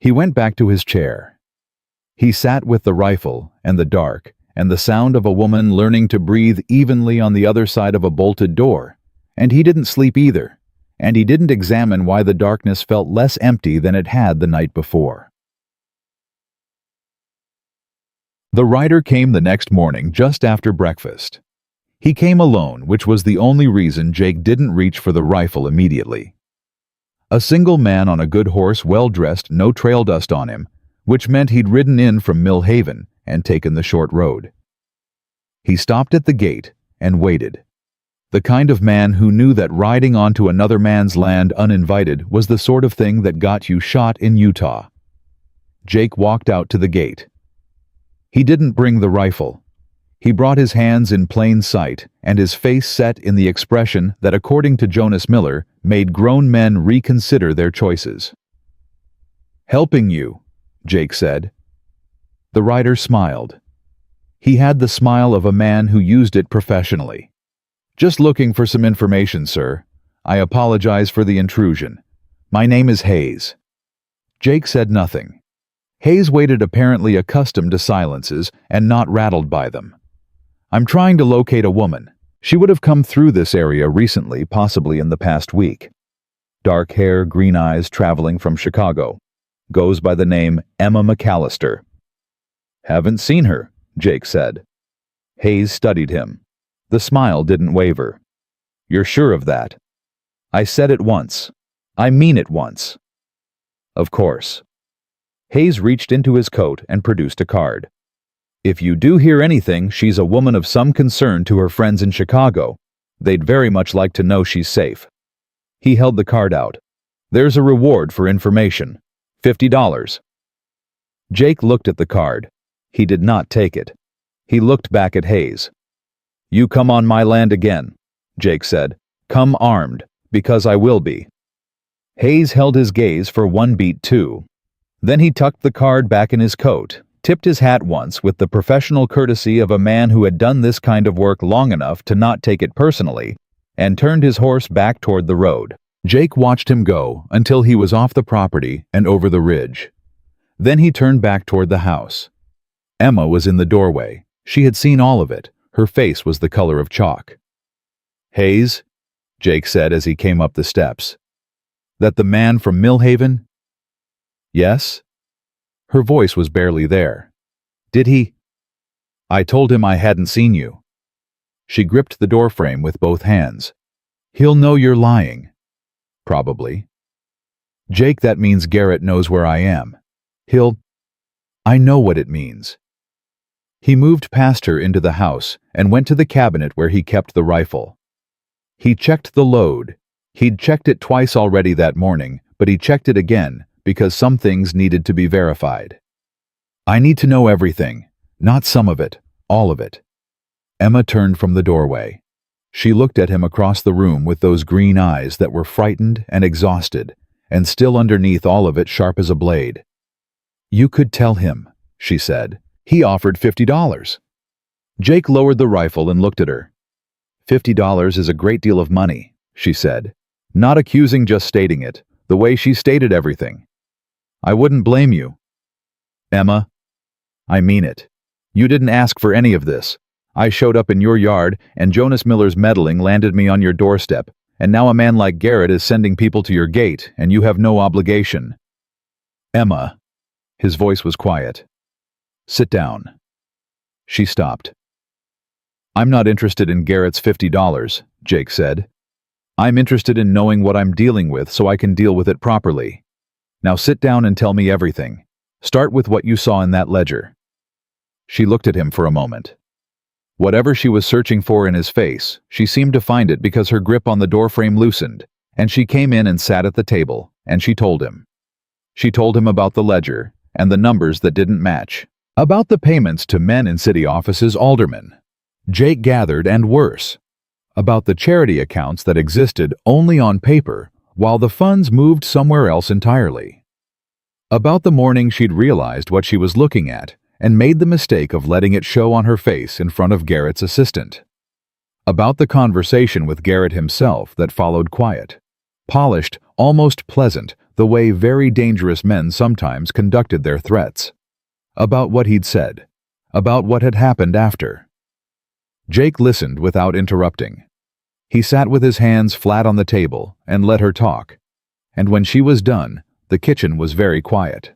[SPEAKER 1] He went back to his chair. He sat with the rifle and the dark and the sound of a woman learning to breathe evenly on the other side of a bolted door. And he didn't sleep either, and he didn't examine why the darkness felt less empty than it had the night before. The writer came the next morning just after breakfast. He came alone, which was the only reason Jake didn't reach for the rifle immediately. A single man on a good horse, well-dressed, no trail dust on him, which meant he'd ridden in from Mill Haven and taken the short road. He stopped at the gate and waited. The kind of man who knew that riding onto another man's land uninvited was the sort of thing that got you shot in Utah. Jake walked out to the gate. He didn't bring the rifle. He brought his hands in plain sight and his face set in the expression that, according to Jonas Miller, made grown men reconsider their choices. "Helping you," Jake said. The writer smiled. He had the smile of a man who used it professionally. "Just looking for some information, sir. I apologize for the intrusion. My name is Hayes." Jake said nothing. Hayes waited, apparently accustomed to silences and not rattled by them. "I'm trying to locate a woman. She would have come through this area recently, possibly in the past week. Dark hair, green eyes, traveling from Chicago. Goes by the name Emma McCallister." "Haven't seen her," Jake said. Hayes studied him. The smile didn't waver. "You're sure of that?" "I said it once. I mean it once." "Of course." Hayes reached into his coat and produced a card. "If you do hear anything, she's a woman of some concern to her friends in Chicago. They'd very much like to know she's safe." He held the card out. "There's a reward for information. $50. Jake looked at the card. He did not take it. He looked back at Hayes. "You come on my land again," Jake said. "Come armed, because I will be." Hayes held his gaze for one beat too. Then he tucked the card back in his coat, tipped his hat once with the professional courtesy of a man who had done this kind of work long enough to not take it personally, and turned his horse back toward the road. Jake watched him go until he was off the property and over the ridge. Then he turned back toward the house. Emma was in the doorway. She had seen all of it. Her face was the color of chalk. "Hayes," Jake said as he came up the steps. "That the man from Mill Haven?" "Yes?" Her voice was barely there. "Did he?" "I told him I hadn't seen you." She gripped the doorframe with both hands. "He'll know you're lying." "Probably." "Jake, that means Garrett knows where I am. He'll—" "I know what it means." He moved past her into the house and went to the cabinet where he kept the rifle. He checked the load. He'd checked it twice already that morning, but he checked it again because some things needed to be verified. "I need to know everything, not some of it, all of it." Emma turned from the doorway. She looked at him across the room with those green eyes that were frightened and exhausted, and still underneath all of it sharp as a blade. "You could tell him," she said. "He offered $50. Jake lowered the rifle and looked at her. $50 is a great deal of money, she said, not accusing, just stating it, the way she stated everything. "I wouldn't blame you." "Emma, I mean it. You didn't ask for any of this. I showed up in your yard, and Jonas Miller's meddling landed me on your doorstep, and now a man like Garrett is sending people to your gate, and you have no obligation." "Emma," his voice was quiet. "Sit down." She stopped. "I'm not interested in Garrett's $50, Jake said. "I'm interested in knowing what I'm dealing with so I can deal with it properly. Now sit down and tell me everything. Start with what you saw in that ledger." She looked at him for a moment. Whatever she was searching for in his face, she seemed to find it because her grip on the doorframe loosened, and she came in and sat at the table, and she told him. She told him about the ledger, and the numbers that didn't match. About the payments to men in city offices, aldermen. Jake gathered, and worse. about the charity accounts that existed only on paper while the funds moved somewhere else entirely. About the morning she'd realized what she was looking at and made the mistake of letting it show on her face in front of Garrett's assistant. About the conversation with Garrett himself that followed quiet, polished, almost pleasant, the way very dangerous men sometimes conducted their threats. About what he'd said. About what had happened after. Jake listened without interrupting. He sat with his hands flat on the table and let her talk, and when she was done, the kitchen was very quiet.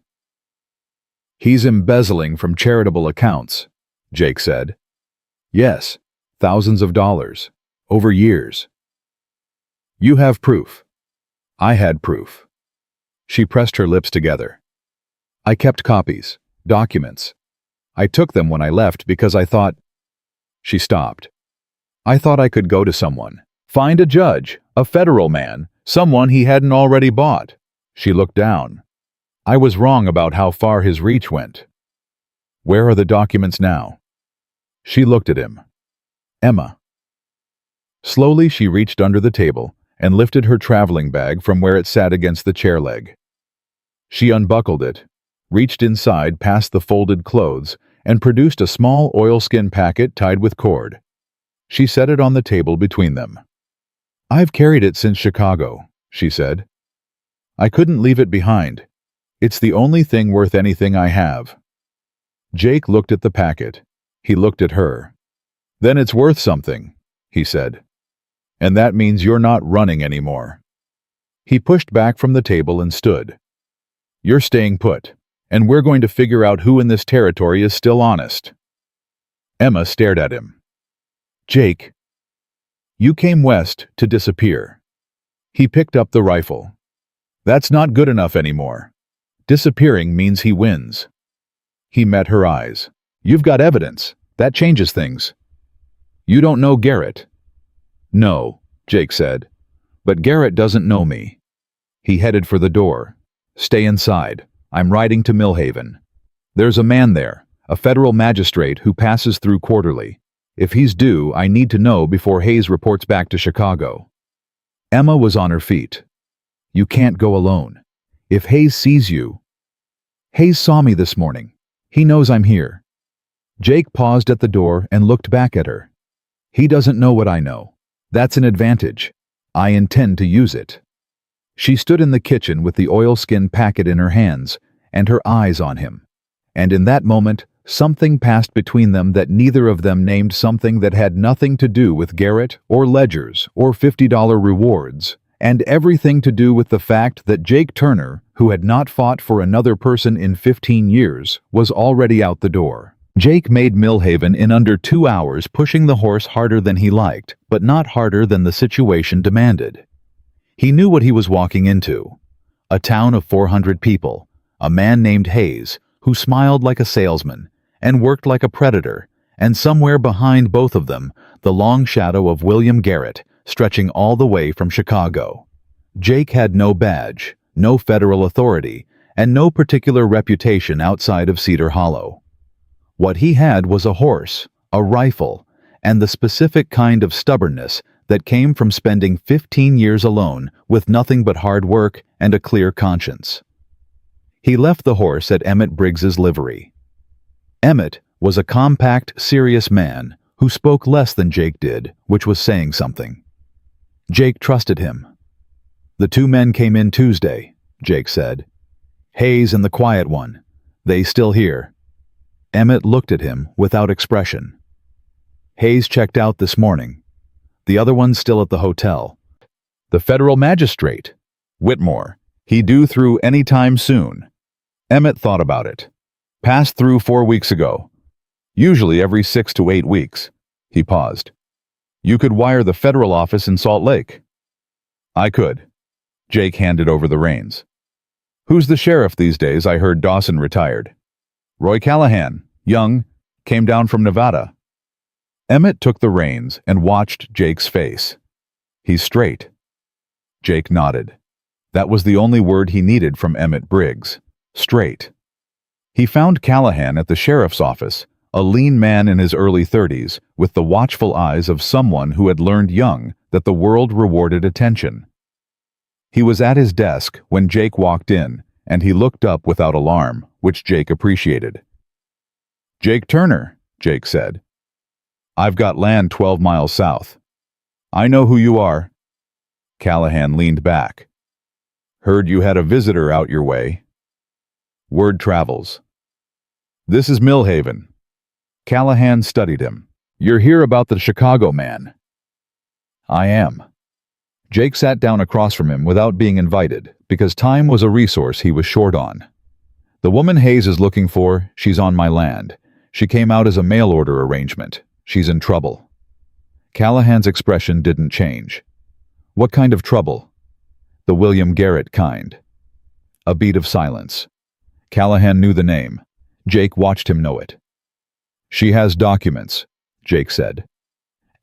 [SPEAKER 1] "He's embezzling from charitable accounts," Jake said. "Yes, thousands of dollars, over years." "You have proof." "I had proof." She pressed her lips together. "I kept copies, documents. I took them when I left because I thought—" She stopped. "I thought I could go to someone, find a judge, a federal man, someone he hadn't already bought." She looked down. "I was wrong about how far his reach went." "Where are the documents now?" She looked at him. "Emma." Slowly she reached under the table and lifted her traveling bag from where it sat against the chair leg. She unbuckled it, reached inside past the folded clothes, and produced a small oilskin packet tied with cord. She set it on the table between them. "I've carried it since Chicago," she said. "I couldn't leave it behind. It's the only thing worth anything I have." Jake looked at the packet. He looked at her. "Then it's worth something," he said. "And that means you're not running anymore." He pushed back from the table and stood. "You're staying put, and we're going to figure out who in this territory is still honest." Emma stared at him. "Jake, you came west to disappear." He picked up the rifle. "That's not good enough anymore. Disappearing means he wins." He met her eyes. "You've got evidence. That changes things." "You don't know Garrett." "No," Jake said. "But Garrett doesn't know me." He headed for the door. "Stay inside. I'm riding to Millhaven. There's a man there, a federal magistrate who passes through quarterly. If he's due, I need to know before Hayes reports back to Chicago." Emma was on her feet. "You can't go alone. If Hayes sees you—" "Hayes saw me this morning. He knows I'm here." Jake paused at the door and looked back at her. "He doesn't know what I know. That's an advantage. I intend to use it." She stood in the kitchen with the oilskin packet in her hands and her eyes on him. And in that moment, something passed between them that neither of them named something that had nothing to do with Garrett or ledgers or $50 rewards, and everything to do with the fact that Jake Turner, who had not fought for another person in 15 years, was already out the door. Jake made Millhaven in under 2 hours, pushing the horse harder than he liked, but not harder than the situation demanded. He knew what he was walking into. A town of 400 people, a man named Hayes, who smiled like a salesman and worked like a predator, and somewhere behind both of them, the long shadow of William Garrett, stretching all the way from Chicago. Jake had no badge, no federal authority, and no particular reputation outside of Cedar Hollow. What he had was a horse, a rifle, and the specific kind of stubbornness that came from spending 15 years alone with nothing but hard work and a clear conscience. He left the horse at Emmett Briggs's livery. Emmett was a compact, serious man who spoke less than Jake did, which was saying something. Jake trusted him. "The 2 men came in Tuesday," Jake said. "Hayes and the quiet one. They still here?" Emmett looked at him without expression. "Hayes checked out this morning. The other one's still at the hotel." "The federal magistrate?" "Whitmore. He due through any time soon." Emmett thought about it. "Passed through 4 weeks ago. Usually every 6 to 8 weeks. He paused. "You could wire the federal office in Salt Lake." "I could." Jake handed over the reins. "Who's the sheriff these days? I heard Dawson retired." "Roy Callahan, young, came down from Nevada." Emmett took the reins and watched Jake's face. "He's straight." Jake nodded. That was the only word he needed from Emmett Briggs. Straight. He found Callahan at the sheriff's office, a lean man in his early 30s, with the watchful eyes of someone who had learned young that the world rewarded attention. He was at his desk when Jake walked in, and he looked up without alarm, which Jake appreciated. "Jake Turner," Jake said. "I've got land 12 miles south. I know who you are." Callahan leaned back. "Heard you had a visitor out your way." "Word travels." "This is Millhaven." Callahan studied him. "You're here about the Chicago man." "I am." Jake sat down across from him without being invited, because time was a resource he was short on. "The woman Hayes is looking for, she's on my land. She came out as a mail order arrangement. She's in trouble." Callahan's expression didn't change. "What kind of trouble?" "The William Garrett kind." A beat of silence. Callahan knew the name. Jake watched him know it. "She has documents," Jake said.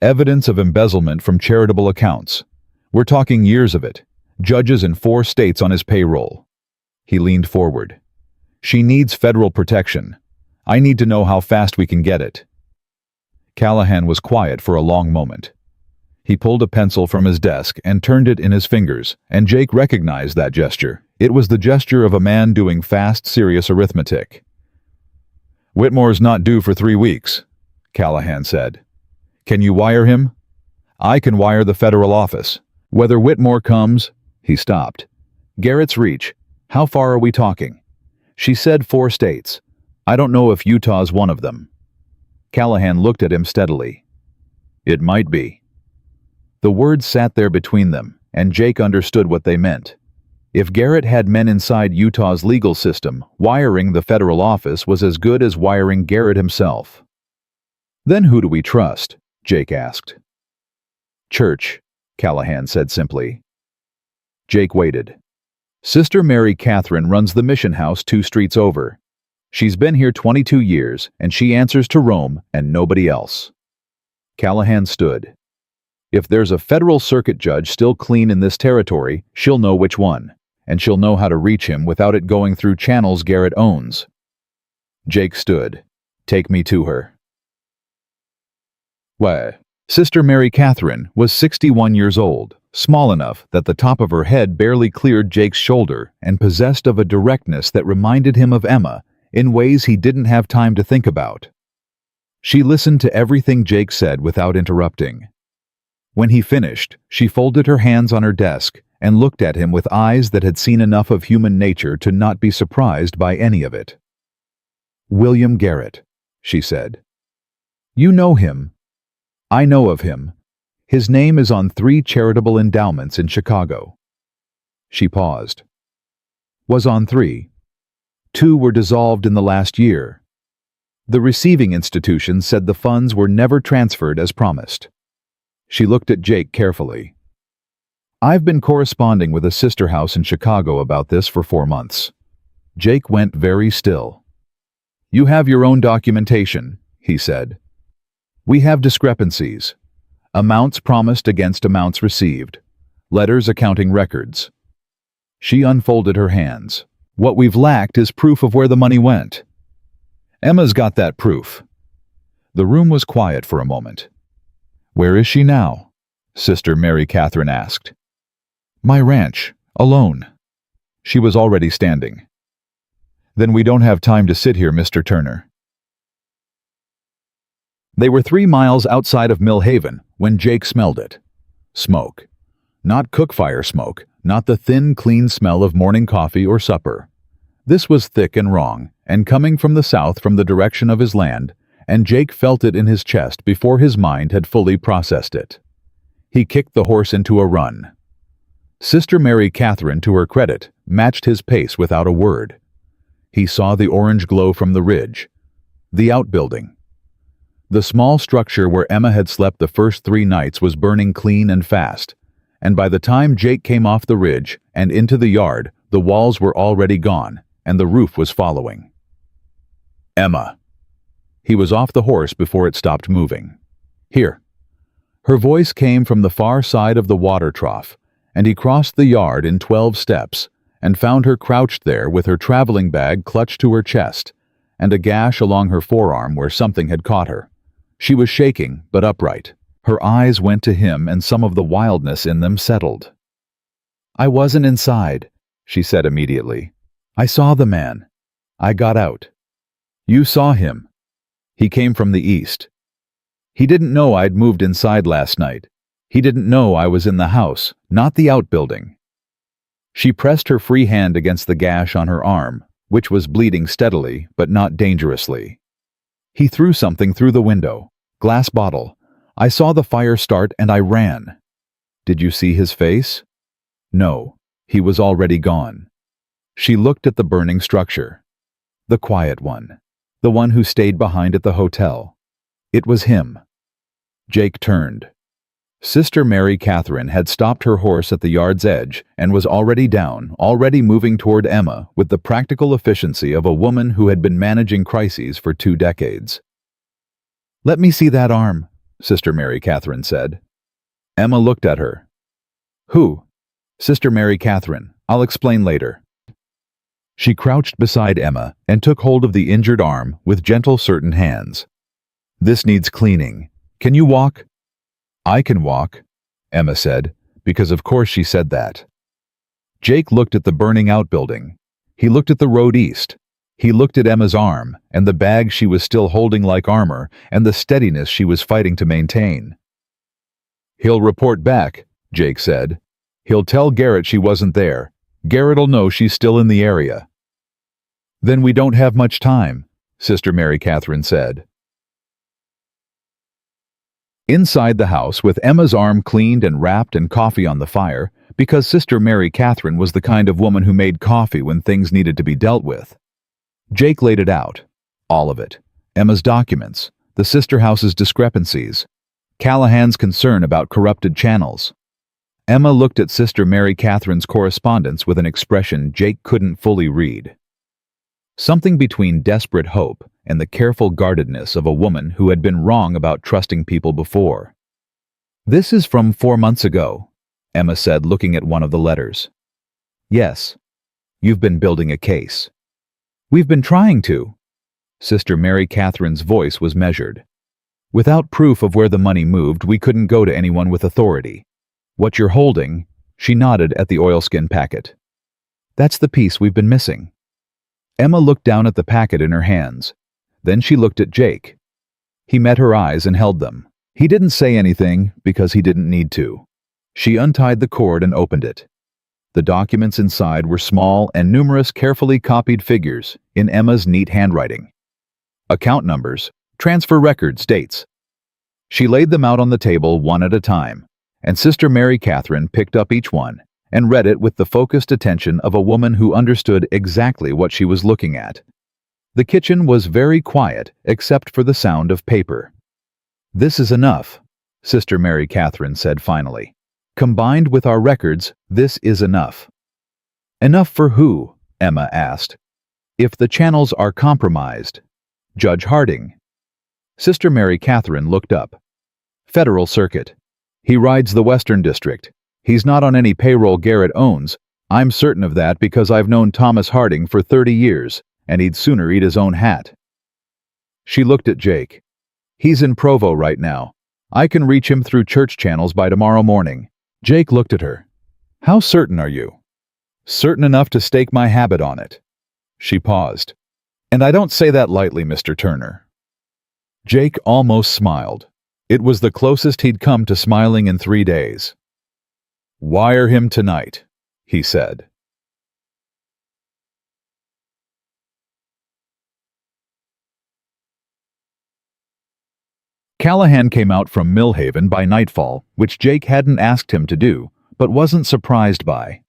[SPEAKER 1] "Evidence of embezzlement from charitable accounts. We're talking years of it. Judges in 4 states on his payroll." He leaned forward. "She needs federal protection. I need to know how fast we can get it." Callahan was quiet for a long moment. He pulled a pencil from his desk and turned it in his fingers, and Jake recognized that gesture. It was the gesture of a man doing fast, serious arithmetic. "Whitmore's not due for 3 weeks, Callahan said. "Can you wire him?" "I can wire the federal office. Whether Whitmore comes—" He stopped. "Garrett's reach. How far are we talking?" "She said 4 states. I don't know if Utah's one of them." Callahan looked at him steadily. "It might be." The words sat there between them, and Jake understood what they meant. If Garrett had men inside Utah's legal system, wiring the federal office was as good as wiring Garrett himself. "Then who do we trust?" Jake asked. "Church," Callahan said simply. Jake waited. "Sister Mary Catherine runs the mission house 2 streets over. She's been here 22 years, and she answers to Rome and nobody else." Callahan stood. "If there's a federal circuit judge still clean in this territory, she'll know which one, and she'll know how to reach him without it going through channels Garrett owns." Jake stood. "Take me to her." Why? Sister Mary Catherine was 61 years old, small enough that the top of her head barely cleared Jake's shoulder, and possessed of a directness that reminded him of Emma in ways he didn't have time to think about. She listened to everything Jake said without interrupting. When he finished, she folded her hands on her desk and looked at him with eyes that had seen enough of human nature to not be surprised by any of it. "William Garrett," she said. "You know him." "I know of him. His name is on 3 charitable endowments in Chicago." She paused. "Was on 3. 2 were dissolved in the last year. The receiving institution said the funds were never transferred as promised." She looked at Jake carefully. "I've been corresponding with a sister house in Chicago about this for 4 months." Jake went very still. "You have your own documentation," he said. "We have discrepancies. Amounts promised against amounts received. Letters accounting records." She unfolded her hands. "What we've lacked is proof of where the money went." "Emma's got that proof." The room was quiet for a moment. "Where is she now?" Sister Mary Catherine asked. "My ranch, alone." She was already standing. "Then we don't have time to sit here, Mr. Turner." They were 3 miles outside of Millhaven when Jake smelled it. Smoke. Not cook-fire smoke, not the thin, clean smell of morning coffee or supper. This was thick and wrong, and coming from the south from the direction of his land, and Jake felt it in his chest before his mind had fully processed it. He kicked the horse into a run. Sister Mary Catherine, to her credit, matched his pace without a word. He saw the orange glow from the ridge. The outbuilding. The small structure where Emma had slept the first 3 nights was burning clean and fast, and by the time Jake came off the ridge and into the yard, the walls were already gone, and the roof was following. "Emma." He was off the horse before it stopped moving. "Here." Her voice came from the far side of the water trough, and he crossed the yard in 12 steps and found her crouched there with her traveling bag clutched to her chest, and a gash along her forearm where something had caught her. She was shaking, but upright. Her eyes went to him and some of the wildness in them settled. "I wasn't inside," she said immediately. "I saw the man. I got out." "You saw him?" "He came from the east. He didn't know I'd moved inside last night. He didn't know I was in the house, not the outbuilding." She pressed her free hand against the gash on her arm, which was bleeding steadily but not dangerously. "He threw something through the window. Glass bottle. I saw the fire start and I ran." "Did you see his face?" "No. He was already gone." She looked at the burning structure. The quiet one. The one who stayed behind at the hotel. It was him. Jake turned. Sister Mary Catherine had stopped her horse at the yard's edge and was already down, already moving toward Emma with the practical efficiency of a woman who had been managing crises for 2 decades. "Let me see that arm," Sister Mary Catherine said. Emma looked at her. "Who?" "Sister Mary Catherine. I'll explain later." She crouched beside Emma and took hold of the injured arm with gentle, certain hands. "This needs cleaning. Can you walk?" "I can walk," Emma said, because of course she said that. Jake looked at the burning outbuilding. He looked at the road east. He looked at Emma's arm and the bag she was still holding like armor and the steadiness she was fighting to maintain. "He'll report back," Jake said. "He'll tell Garrett she wasn't there. Garrett'll know she's still in the area." "Then we don't have much time," Sister Mary Catherine said. Inside the house, with Emma's arm cleaned and wrapped and coffee on the fire, because Sister Mary Catherine was the kind of woman who made coffee when things needed to be dealt with. Jake laid it out. All of it. Emma's documents, the sister house's discrepancies, Callahan's concern about corrupted channels. Emma looked at Sister Mary Catherine's correspondence with an expression Jake couldn't fully read. Something between desperate hope and the careful guardedness of a woman who had been wrong about trusting people before. "This is from 4 months ago," Emma said, looking at one of the letters. "Yes. You've been building a case." "We've been trying to." Sister Mary Catherine's voice was measured. "Without proof of where the money moved, we couldn't go to anyone with authority. What you're holding," she nodded at the oilskin packet. "That's the piece we've been missing." Emma looked down at the packet in her hands. Then she looked at Jake. He met her eyes and held them. He didn't say anything because he didn't need to. She untied the cord and opened it. The documents inside were small and numerous carefully copied figures in Emma's neat handwriting. Account numbers, transfer records, dates. She laid them out on the table one at a time, and Sister Mary Catherine picked up each one and read it with the focused attention of a woman who understood exactly what she was looking at. The kitchen was very quiet except for the sound of paper. "This is enough," Sister Mary Catherine said finally. "Combined with our records, this is enough." "Enough for who?" Emma asked. "If the channels are compromised." "Judge Harding." Sister Mary Catherine looked up. "Federal Circuit. He rides the Western District. He's not on any payroll Garrett owns. I'm certain of that because I've known Thomas Harding for 30 years, and he'd sooner eat his own hat." She looked at Jake. "He's in Provo right now. I can reach him through church channels by tomorrow morning." Jake looked at her. "How certain are you?" "Certain enough to stake my habit on it." She paused. "And I don't say that lightly, Mr. Turner." Jake almost smiled. It was the closest he'd come to smiling in 3 days. "Wire him tonight," he said. Callahan came out from Millhaven by nightfall, which Jake hadn't asked him to do, but wasn't surprised by.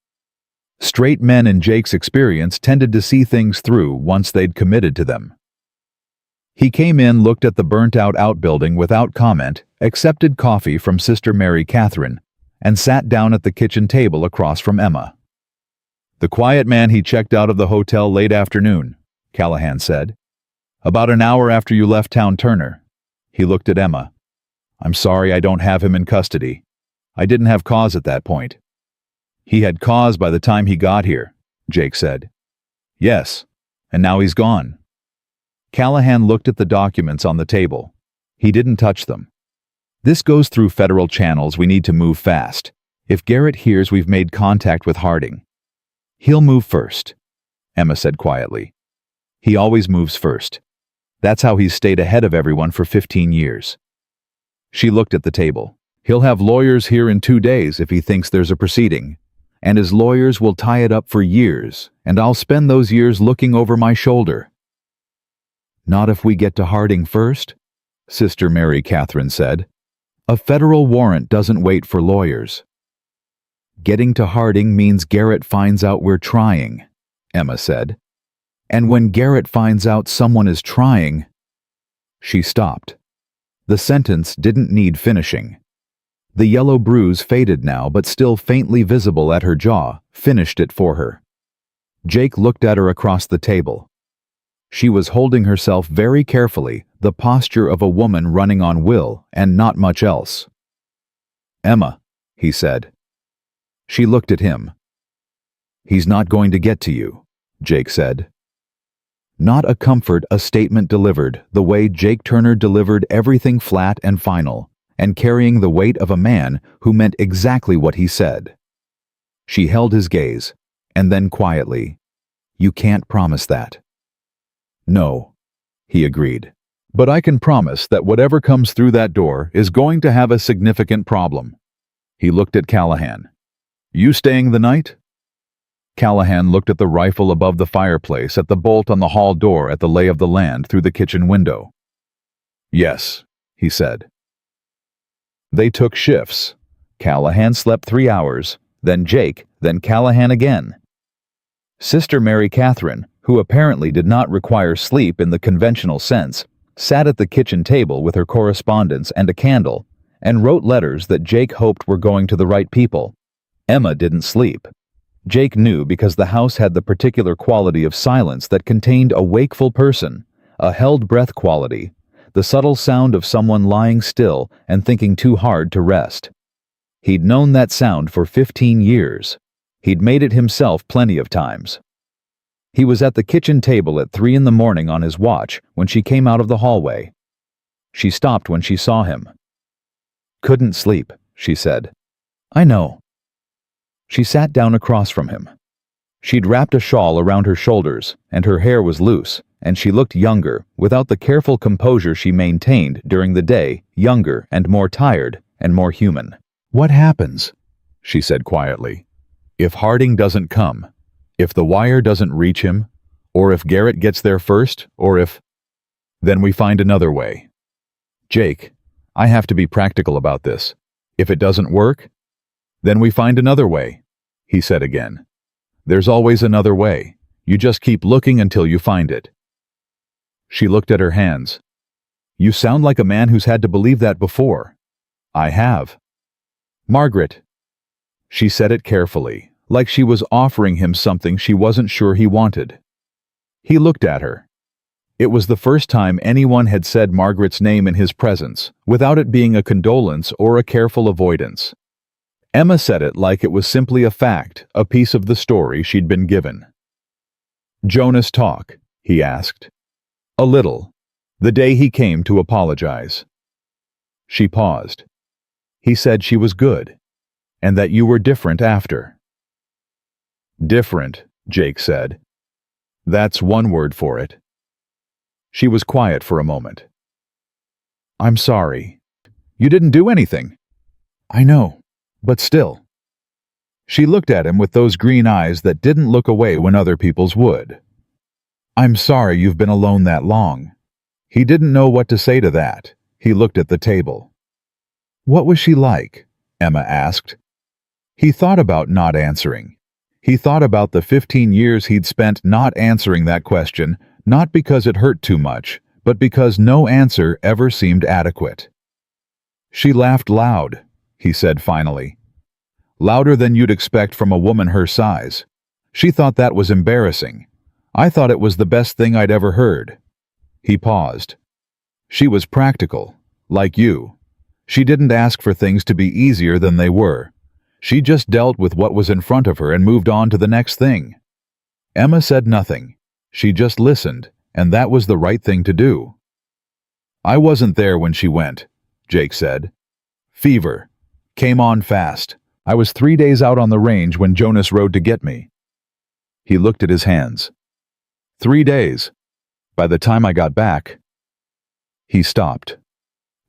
[SPEAKER 1] Straight men in Jake's experience tended to see things through once they'd committed to them. He came in, looked at the burnt-out outbuilding without comment, accepted coffee from Sister Mary Catherine, and sat down at the kitchen table across from Emma. "The quiet man he checked out of the hotel late afternoon," Callahan said. "About an hour after you left town, Turner." He looked at Emma. "I'm sorry I don't have him in custody. I didn't have cause at that point." "He had cause by the time he got here," Jake said. "Yes, and now he's gone." Callahan looked at the documents on the table. He didn't touch them. This goes through federal channels. We need to move fast. If Garrett hears we've made contact with Harding, he'll move first, Emma said quietly. He always moves first. That's how he's stayed ahead of everyone for 15 years. She looked at the table. He'll have lawyers here in 2 days if he thinks there's a proceeding. And his lawyers will tie it up for years, and I'll spend those years looking over my shoulder. Not if we get to Harding first, Sister Mary Catherine said. A federal warrant doesn't wait for lawyers. Getting to Harding means Garrett finds out we're trying, Emma said. And when Garrett finds out someone is trying... She stopped. The sentence didn't need finishing. The yellow bruise, faded now but still faintly visible at her jaw, finished it for her. Jake looked at her across the table. She was holding herself very carefully, the posture of a woman running on will and not much else. Emma, he said. She looked at him. He's not going to get to you, Jake said. Not a comfort, a statement delivered, the way Jake Turner delivered everything, flat and final, and carrying the weight of a man who meant exactly what he said. She held his gaze, and then quietly, You can't promise that. No, he agreed. But I can promise that whatever comes through that door is going to have a significant problem. He looked at Callahan. You staying the night? Callahan looked at the rifle above the fireplace, at the bolt on the hall door, at the lay of the land through the kitchen window. Yes, he said. They took shifts. Callahan slept 3 hours, then Jake, then Callahan again. Sister Mary Catherine, who apparently did not require sleep in the conventional sense, sat at the kitchen table with her correspondence and a candle, and wrote letters that Jake hoped were going to the right people. Emma didn't sleep. Jake knew because the house had the particular quality of silence that contained a wakeful person, a held breath quality, the subtle sound of someone lying still and thinking too hard to rest. He'd known that sound for 15 years. He'd made it himself plenty of times. He was at the kitchen table at 3 a.m. on his watch when she came out of the hallway. She stopped when she saw him. Couldn't sleep, she said. I know. She sat down across from him. She'd wrapped a shawl around her shoulders, and her hair was loose, and she looked younger, without the careful composure she maintained during the day, younger and more tired and more human. What happens? She said quietly. If Harding doesn't come, if the wire doesn't reach him, or if Garrett gets there first, or if... Then we find another way. Jake, I have to be practical about this. If it doesn't work, then we find another way, he said again. There's always another way. You just keep looking until you find it. She looked at her hands. You sound like a man who's had to believe that before. I have. Margaret. She said it carefully, like she was offering him something she wasn't sure he wanted. He looked at her. It was the first time anyone had said Margaret's name in his presence, without it being a condolence or a careful avoidance. Emma said it like it was simply a fact, a piece of the story she'd been given. Jonas talk, he asked. A little. The day he came to apologize. She paused. He said she was good, and that you were different after. Different, Jake said. That's one word for it. She was quiet for a moment. I'm sorry. You didn't do anything. I know. But still. She looked at him with those green eyes that didn't look away when other people's would. I'm sorry you've been alone that long. He didn't know what to say to that. He looked at the table. What was she like? Emma asked. He thought about not answering. He thought about the 15 years he'd spent not answering that question, not because it hurt too much, but because no answer ever seemed adequate. She laughed loud, he said finally. Louder than you'd expect from a woman her size. She thought that was embarrassing. I thought it was the best thing I'd ever heard. He paused. She was practical, like you. She didn't ask for things to be easier than they were. She just dealt with what was in front of her and moved on to the next thing. Emma said nothing. She just listened, and that was the right thing to do. I wasn't there when she went, Jake said. Fever. Came on fast. I was 3 days out on the range when Jonas rode to get me. He looked at his hands. 3 days. By the time I got back. He stopped.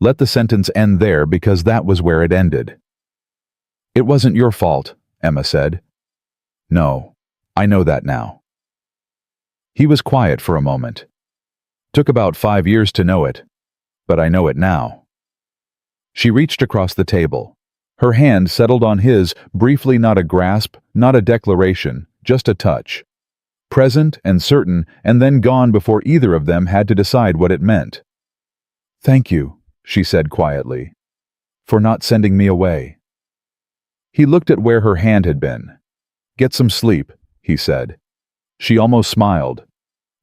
[SPEAKER 1] Let the sentence end there because that was where it ended. It wasn't your fault, Emma said. No, I know that now. He was quiet for a moment. Took about 5 years to know it, but I know it now. She reached across the table. Her hand settled on his, briefly, not a grasp, not a declaration, just a touch. Present and certain, and then gone before either of them had to decide what it meant. Thank you, she said quietly, for not sending me away. He looked at where her hand had been. Get some sleep, he said. She almost smiled.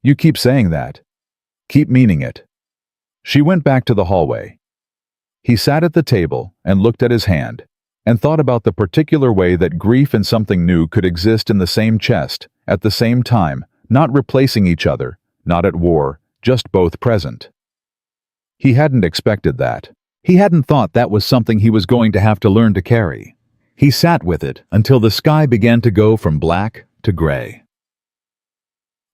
[SPEAKER 1] You keep saying that. Keep meaning it. She went back to the hallway. He sat at the table and looked at his hand, and thought about the particular way that grief and something new could exist in the same chest, at the same time, not replacing each other, not at war, just both present. He hadn't expected that. He hadn't thought that was something he was going to have to learn to carry. He sat with it until the sky began to go from black to gray.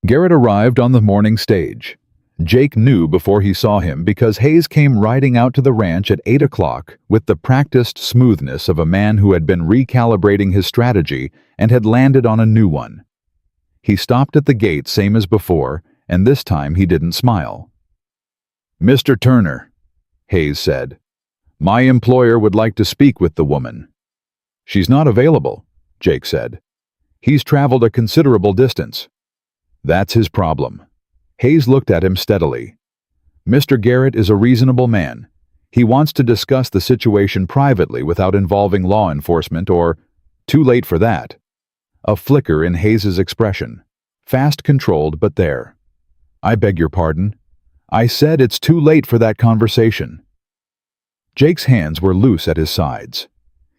[SPEAKER 1] Garrett arrived on the morning stage. Jake knew before he saw him because Hayes came riding out to the ranch at 8 o'clock with the practiced smoothness of a man who had been recalibrating his strategy and had landed on a new one. He stopped at the gate same as before, and this time he didn't smile. Mr. Turner, Hayes said, my employer would like to speak with the woman. She's not available, Jake said. He's traveled a considerable distance. That's his problem. Hayes looked at him steadily. Mr. Garrett is a reasonable man. He wants to discuss the situation privately without involving law enforcement or, too late for that. A flicker in Hayes's expression. Fast controlled, but there. I beg your pardon. I said it's too late for that conversation. Jake's hands were loose at his sides.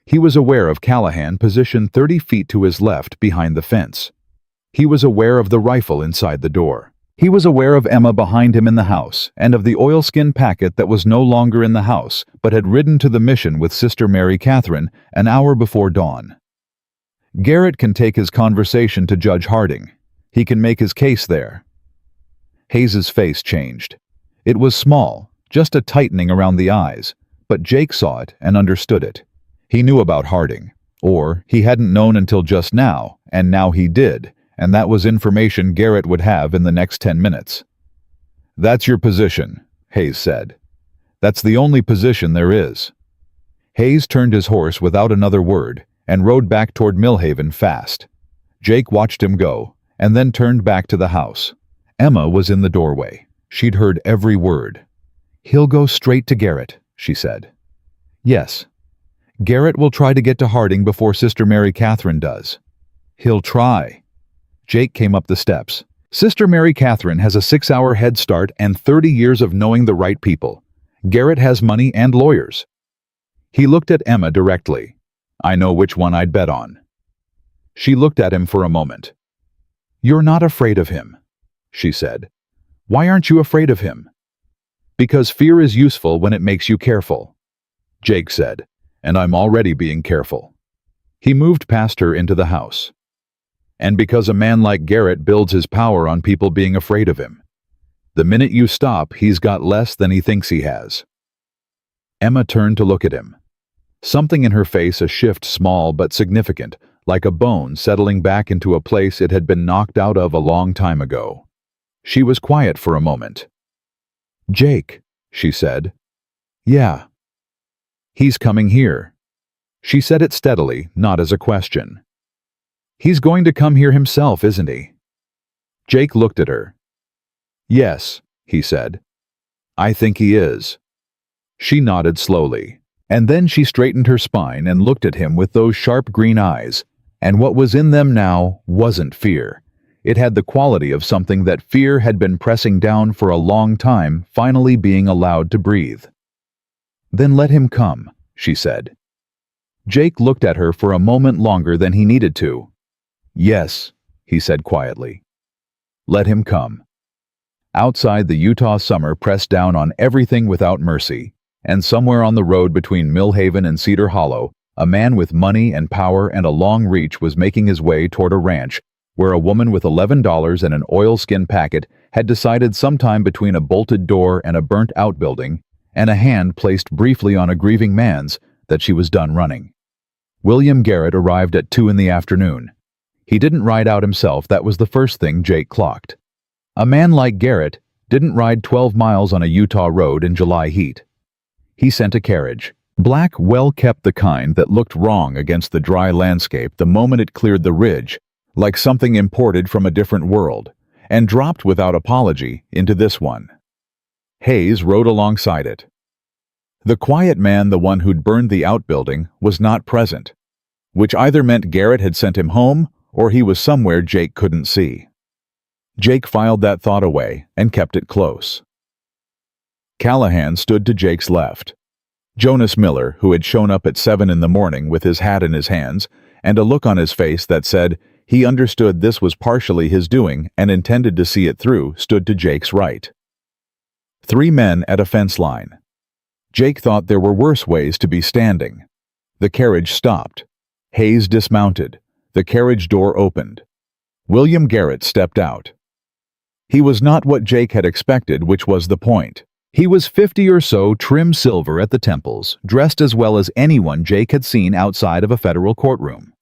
[SPEAKER 1] He was aware of Callahan positioned 30 feet to his left behind the fence. He was aware of the rifle inside the door. He was aware of Emma behind him in the house, and of the oilskin packet that was no longer in the house, but had ridden to the mission with Sister Mary Catherine an hour before dawn. Garrett can take his conversation to Judge Harding. He can make his case there. Hayes's face changed. It was small, just a tightening around the eyes, but Jake saw it and understood it. He knew about Harding, or he hadn't known until just now, and now he did, and that was information Garrett would have in the next 10 minutes. That's your position, Hayes said. That's the only position there is. Hayes turned his horse without another word and rode back toward Millhaven fast. Jake watched him go, and then turned back to the house. Emma was in the doorway. She'd heard every word. He'll go straight to Garrett, she said. Yes. Garrett will try to get to Harding before Sister Mary Catherine does. He'll try. Jake came up the steps. Sister Mary Catherine has a 6-hour head start and 30 years of knowing the right people. Garrett has money and lawyers. He looked at Emma directly. I know which one I'd bet on. She looked at him for a moment. You're not afraid of him, she said. Why aren't you afraid of him? Because fear is useful when it makes you careful, Jake said, and I'm already being careful. He moved past her into the house. And because a man like Garrett builds his power on people being afraid of him. The minute you stop, he's got less than he thinks he has. Emma turned to look at him. Something in her face a shift small but significant, like a bone settling back into a place it had been knocked out of a long time ago. She was quiet for a moment. Jake, she said. Yeah. He's coming here. She said it steadily, not as a question. He's going to come here himself, isn't he? Jake looked at her. Yes, he said. I think he is. She nodded slowly, and then she straightened her spine and looked at him with those sharp green eyes, and what was in them now wasn't fear. It had the quality of something that fear had been pressing down for a long time, finally being allowed to breathe. Then let him come, she said. Jake looked at her for a moment longer than he needed to. Yes, he said quietly. Let him come. Outside, the Utah summer pressed down on everything without mercy, and somewhere on the road between Millhaven and Cedar Hollow, a man with money and power and a long reach was making his way toward a ranch where a woman with $11 and an oilskin packet had decided sometime between a bolted door and a burnt-out building and a hand placed briefly on a grieving man's that she was done running. William Garrett arrived at 2 in the afternoon. He didn't ride out himself, that was the first thing Jake clocked. A man like Garrett didn't ride 12 miles on a Utah road in July heat. He sent a carriage. Black, well-kept, the kind that looked wrong against the dry landscape the moment it cleared the ridge, like something imported from a different world, and dropped without apology into this one. Hayes rode alongside it. The quiet man, the one who'd burned the outbuilding, was not present, which either meant Garrett had sent him home or he was somewhere Jake couldn't see. Jake filed that thought away and kept it close. Callahan stood to Jake's left. Jonas Miller, who had shown up at 7 in the morning with his hat in his hands and a look on his face that said he understood this was partially his doing and intended to see it through, stood to Jake's right. 3 men at a fence line. Jake thought there were worse ways to be standing. The carriage stopped. Hayes dismounted. The carriage door opened. William Garrett stepped out. He was not what Jake had expected, which was the point. He was 50 or so, trim silver at the temples, dressed as well as anyone Jake had seen outside of a federal courtroom.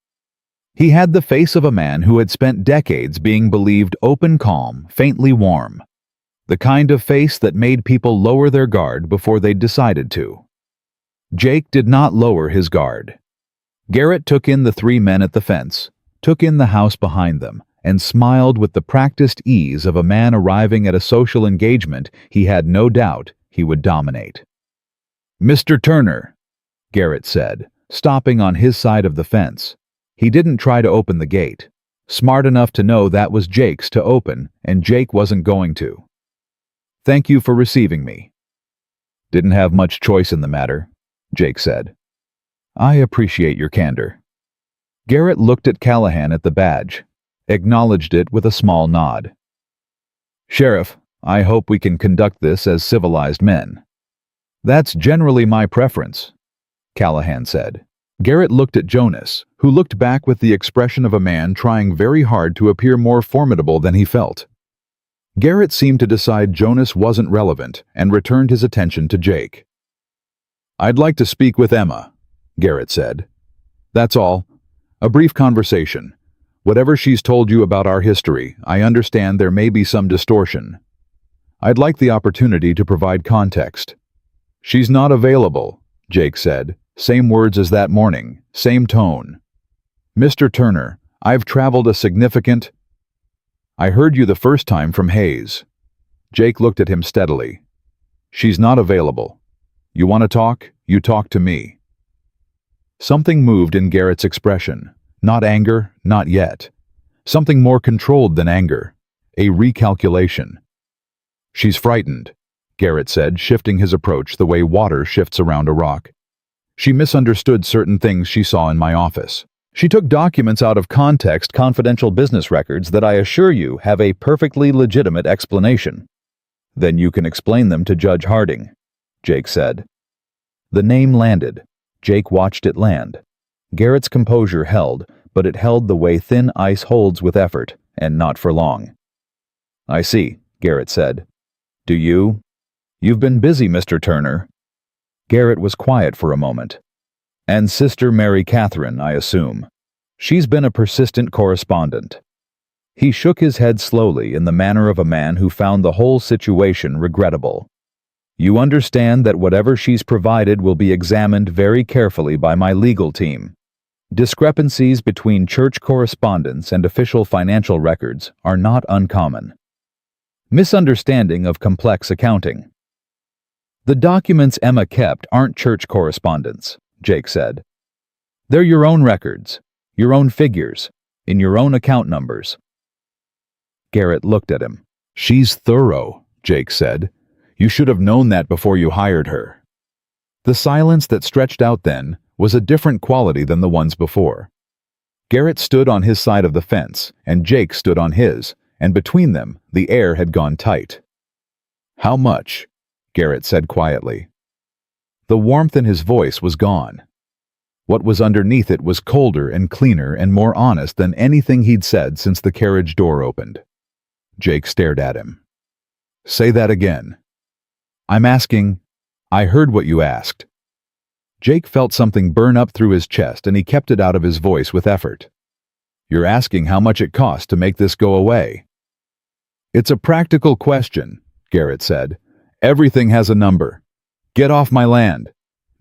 [SPEAKER 1] He had the face of a man who had spent decades being believed open, calm, faintly warm. The kind of face that made people lower their guard before they decided to. Jake did not lower his guard. Garrett took in the 3 men at the fence, took in the house behind them, and smiled with the practiced ease of a man arriving at a social engagement he had no doubt he would dominate. "Mr. Turner," Garrett said, stopping on his side of the fence. He didn't try to open the gate, smart enough to know that was Jake's to open, and Jake wasn't going to. "Thank you for receiving me." "Didn't have much choice in the matter," Jake said. "I appreciate your candor." Garrett looked at Callahan at the badge, acknowledged it with a small nod. "Sheriff, I hope we can conduct this as civilized men." "That's generally my preference," Callahan said. Garrett looked at Jonas, who looked back with the expression of a man trying very hard to appear more formidable than he felt. Garrett seemed to decide Jonas wasn't relevant and returned his attention to Jake. "I'd like to speak with Emma," Garrett said. "That's all. A brief conversation. Whatever she's told you about our history, I understand there may be some distortion. I'd like the opportunity to provide context." "She's not available," Jake said. Same words as that morning, same tone. "Mr. Turner, I've traveled a significant—" "I heard you the first time from Hayes." Jake looked at him steadily. "She's not available. You want to talk? You talk to me." Something moved in Garrett's expression. Not anger, not yet. Something more controlled than anger. A recalculation. "She's frightened," Garrett said, shifting his approach the way water shifts around a rock. "She misunderstood certain things she saw in my office. She took documents out of context, confidential business records that I assure you have a perfectly legitimate explanation." "Then you can explain them to Judge Harding," Jake said. The name landed. Jake watched it land. Garrett's composure held, but it held the way thin ice holds with effort, and not for long. "I see," Garrett said. "Do you?" "You've been busy, Mr. Turner." Garrett was quiet for a moment. "And Sister Mary Catherine, I assume. She's been a persistent correspondent." He shook his head slowly in the manner of a man who found the whole situation regrettable. "You understand that whatever she's provided will be examined very carefully by my legal team. Discrepancies between church correspondence and official financial records are not uncommon. Misunderstanding of complex accounting." "The documents Emma kept aren't church correspondence," Jake said. "They're your own records, your own figures, in your own account numbers." Garrett looked at him. "She's thorough," Jake said. "You should have known that before you hired her." The silence that stretched out then was a different quality than the ones before. Garrett stood on his side of the fence, and Jake stood on his, and between them, the air had gone tight. How much? Garrett said quietly. The warmth in his voice was gone. What was underneath it was colder and cleaner and more honest than anything he'd said since the carriage door opened. Jake stared at him. Say that again. I'm asking. I heard what you asked. Jake felt something burn up through his chest and he kept it out of his voice with effort. You're asking how much it costs to make this go away. It's a practical question, Garrett said. Everything has a number. Get off my land.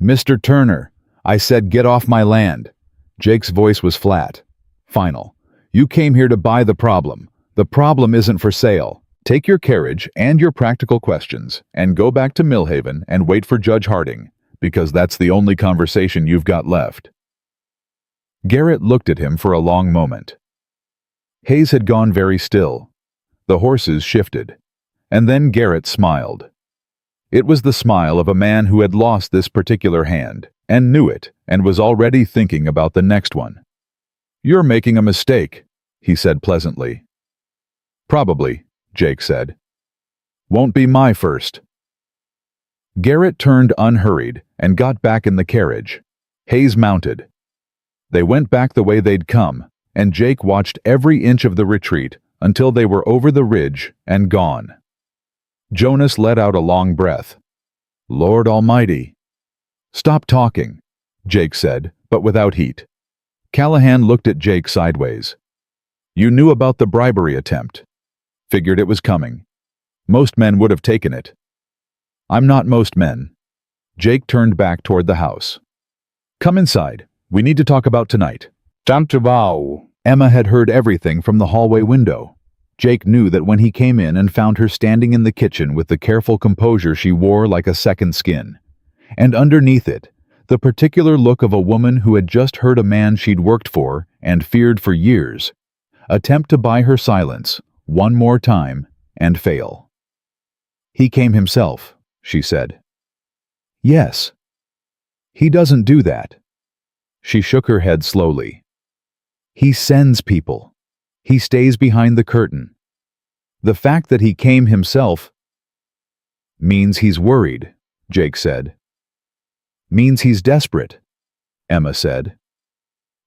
[SPEAKER 1] Mr. Turner, I said get off my land. Jake's voice was flat. Final. You came here to buy the problem. The problem isn't for sale. Take your carriage and your practical questions and go back to Millhaven and wait for Judge Harding, because that's the only conversation you've got left. Garrett looked at him for a long moment. Hayes had gone very still. The horses shifted. And then Garrett smiled. It was the smile of a man who had lost this particular hand, and knew it, and was already thinking about the next one. You're making a mistake, he said pleasantly. Probably, Jake said. Won't be my first. Garrett turned unhurried and got back in the carriage. Hayes mounted. They went back the way they'd come, and Jake watched every inch of the retreat until they were over the ridge and gone. Jonas let out a long breath. Lord Almighty. Stop talking, Jake said, but without heat. Callahan looked at Jake sideways. You knew about the bribery attempt. Figured it was coming. Most men would have taken it. I'm not most men. Jake turned back toward the house. Come inside. We need to talk about tonight. Emma had heard everything from the hallway window. Jake knew that when he came in and found her standing in the kitchen with the careful composure she wore like a second skin, and underneath it, the particular look of a woman who had just heard a man she'd worked for and feared for years attempt to buy her silence one more time and fail. He came himself, she said. Yes. He doesn't do that. She shook her head slowly. He sends people. He stays behind the curtain. The fact that he came himself means he's worried, Jake said. Means he's desperate, Emma said.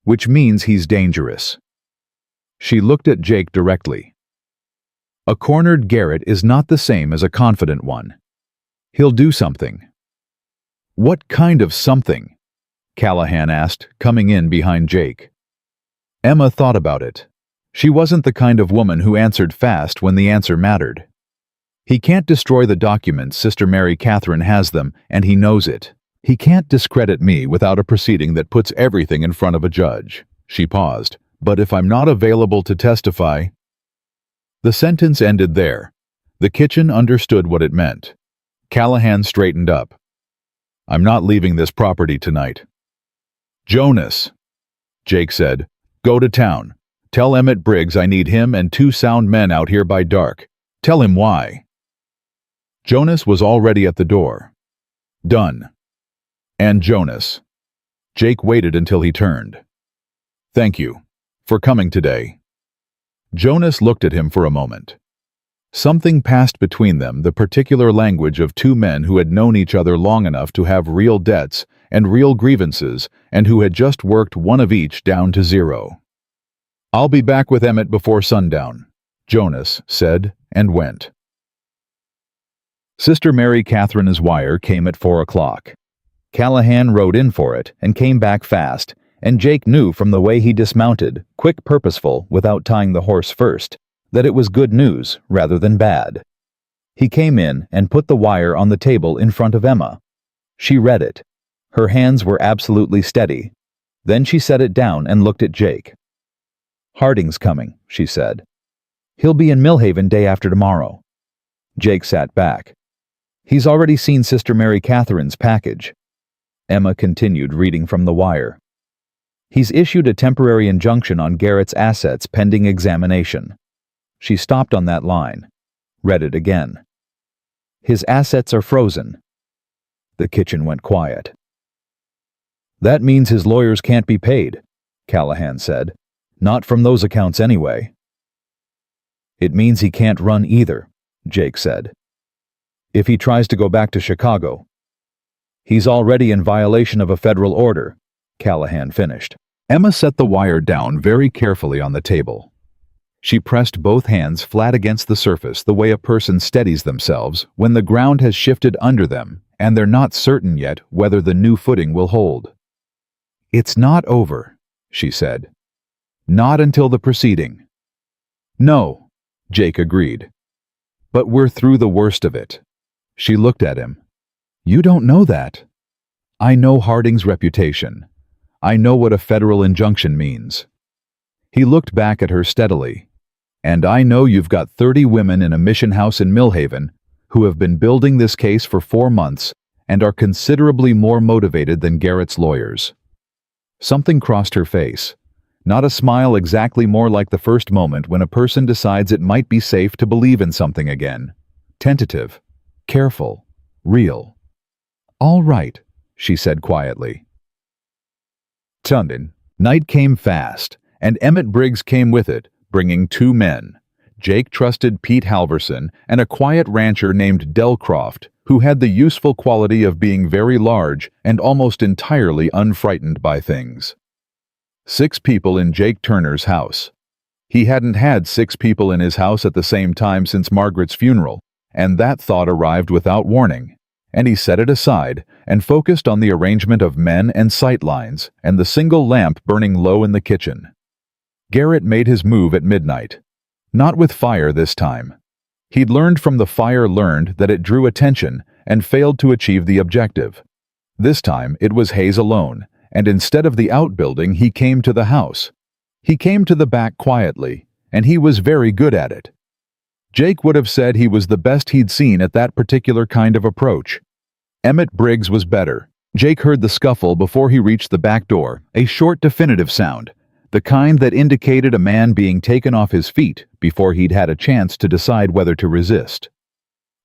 [SPEAKER 1] Which means he's dangerous. She looked at Jake directly. A cornered Garrett is not the same as a confident one. He'll do something. What kind of something? Callahan asked, coming in behind Jake. Emma thought about it. She wasn't the kind of woman who answered fast when the answer mattered. He can't destroy the documents Sister Mary Catherine has them, and he knows it. He can't discredit me without a proceeding that puts everything in front of a judge. She paused. But if I'm not available to testify... The sentence ended there. The kitchen understood what it meant. Callahan straightened up. I'm not leaving this property tonight. Jonas, Jake said, go to town. Tell Emmett Briggs I need him and 2 sound men out here by dark. Tell him why. Jonas was already at the door. Done. And Jonas. Jake waited until he turned. Thank you for coming today. Jonas looked at him for a moment. Something passed between them, the particular language of 2 men who had known each other long enough to have real debts and real grievances and who had just worked one of each down to 0. I'll be back with Emmett before sundown, Jonas said, and went. Sister Mary Catherine's wire came at 4 o'clock. Callahan rode in for it and came back fast, and Jake knew from the way he dismounted, quick, purposeful, without tying the horse first, that it was good news rather than bad. He came in and put the wire on the table in front of Emma. She read it. Her hands were absolutely steady. Then she set it down and looked at Jake. Harding's coming, she said. He'll be in Millhaven day after tomorrow. Jake sat back. He's already seen Sister Mary Catherine's package. Emma continued reading from the wire. He's issued a temporary injunction on Garrett's assets pending examination. She stopped on that line. Read it again. His assets are frozen. The kitchen went quiet. That means his lawyers can't be paid, Callahan said. Not from those accounts anyway. It means he can't run either, Jake said. If he tries to go back to Chicago, he's already in violation of a federal order, Callahan finished. Emma set the wire down very carefully on the table. She pressed both hands flat against the surface the way a person steadies themselves when the ground has shifted under them and they're not certain yet whether the new footing will hold. "It's not over," she said. "Not until the proceeding." "No," Jake agreed. "But we're through the worst of it." She looked at him. "You don't know that." "I know Harding's reputation. I know what a federal injunction means." He looked back at her steadily. "And I know you've got 30 women in a mission house in Millhaven who have been building this case for 4 months and are considerably more motivated than Garrett's lawyers." Something crossed her face. Not a smile, exactly, more like the first moment when a person decides it might be safe to believe in something again. Tentative, careful, real. "All right," she said quietly. Tundin. Night came fast, and Emmett Briggs came with it, bringing 2 men. Jake trusted Pete Halverson and a quiet rancher named Delcroft, who had the useful quality of being very large and almost entirely unfrightened by things. 6 people in Jake Turner's house. He hadn't had 6 people in his house at the same time since Margaret's funeral, and that thought arrived without warning, and he set it aside and focused on the arrangement of men and sight lines and the single lamp burning low in the kitchen. Garrett made his move at midnight. Not with fire this time. He'd learned from the fire that it drew attention and failed to achieve the objective. This time it was Hayes alone, and instead of the outbuilding he came to the house. He came to the back quietly, and he was very good at it. Jake would have said he was the best he'd seen at that particular kind of approach. Emmett Briggs was better. Jake heard the scuffle before he reached the back door, a short definitive sound, the kind that indicated a man being taken off his feet before he'd had a chance to decide whether to resist.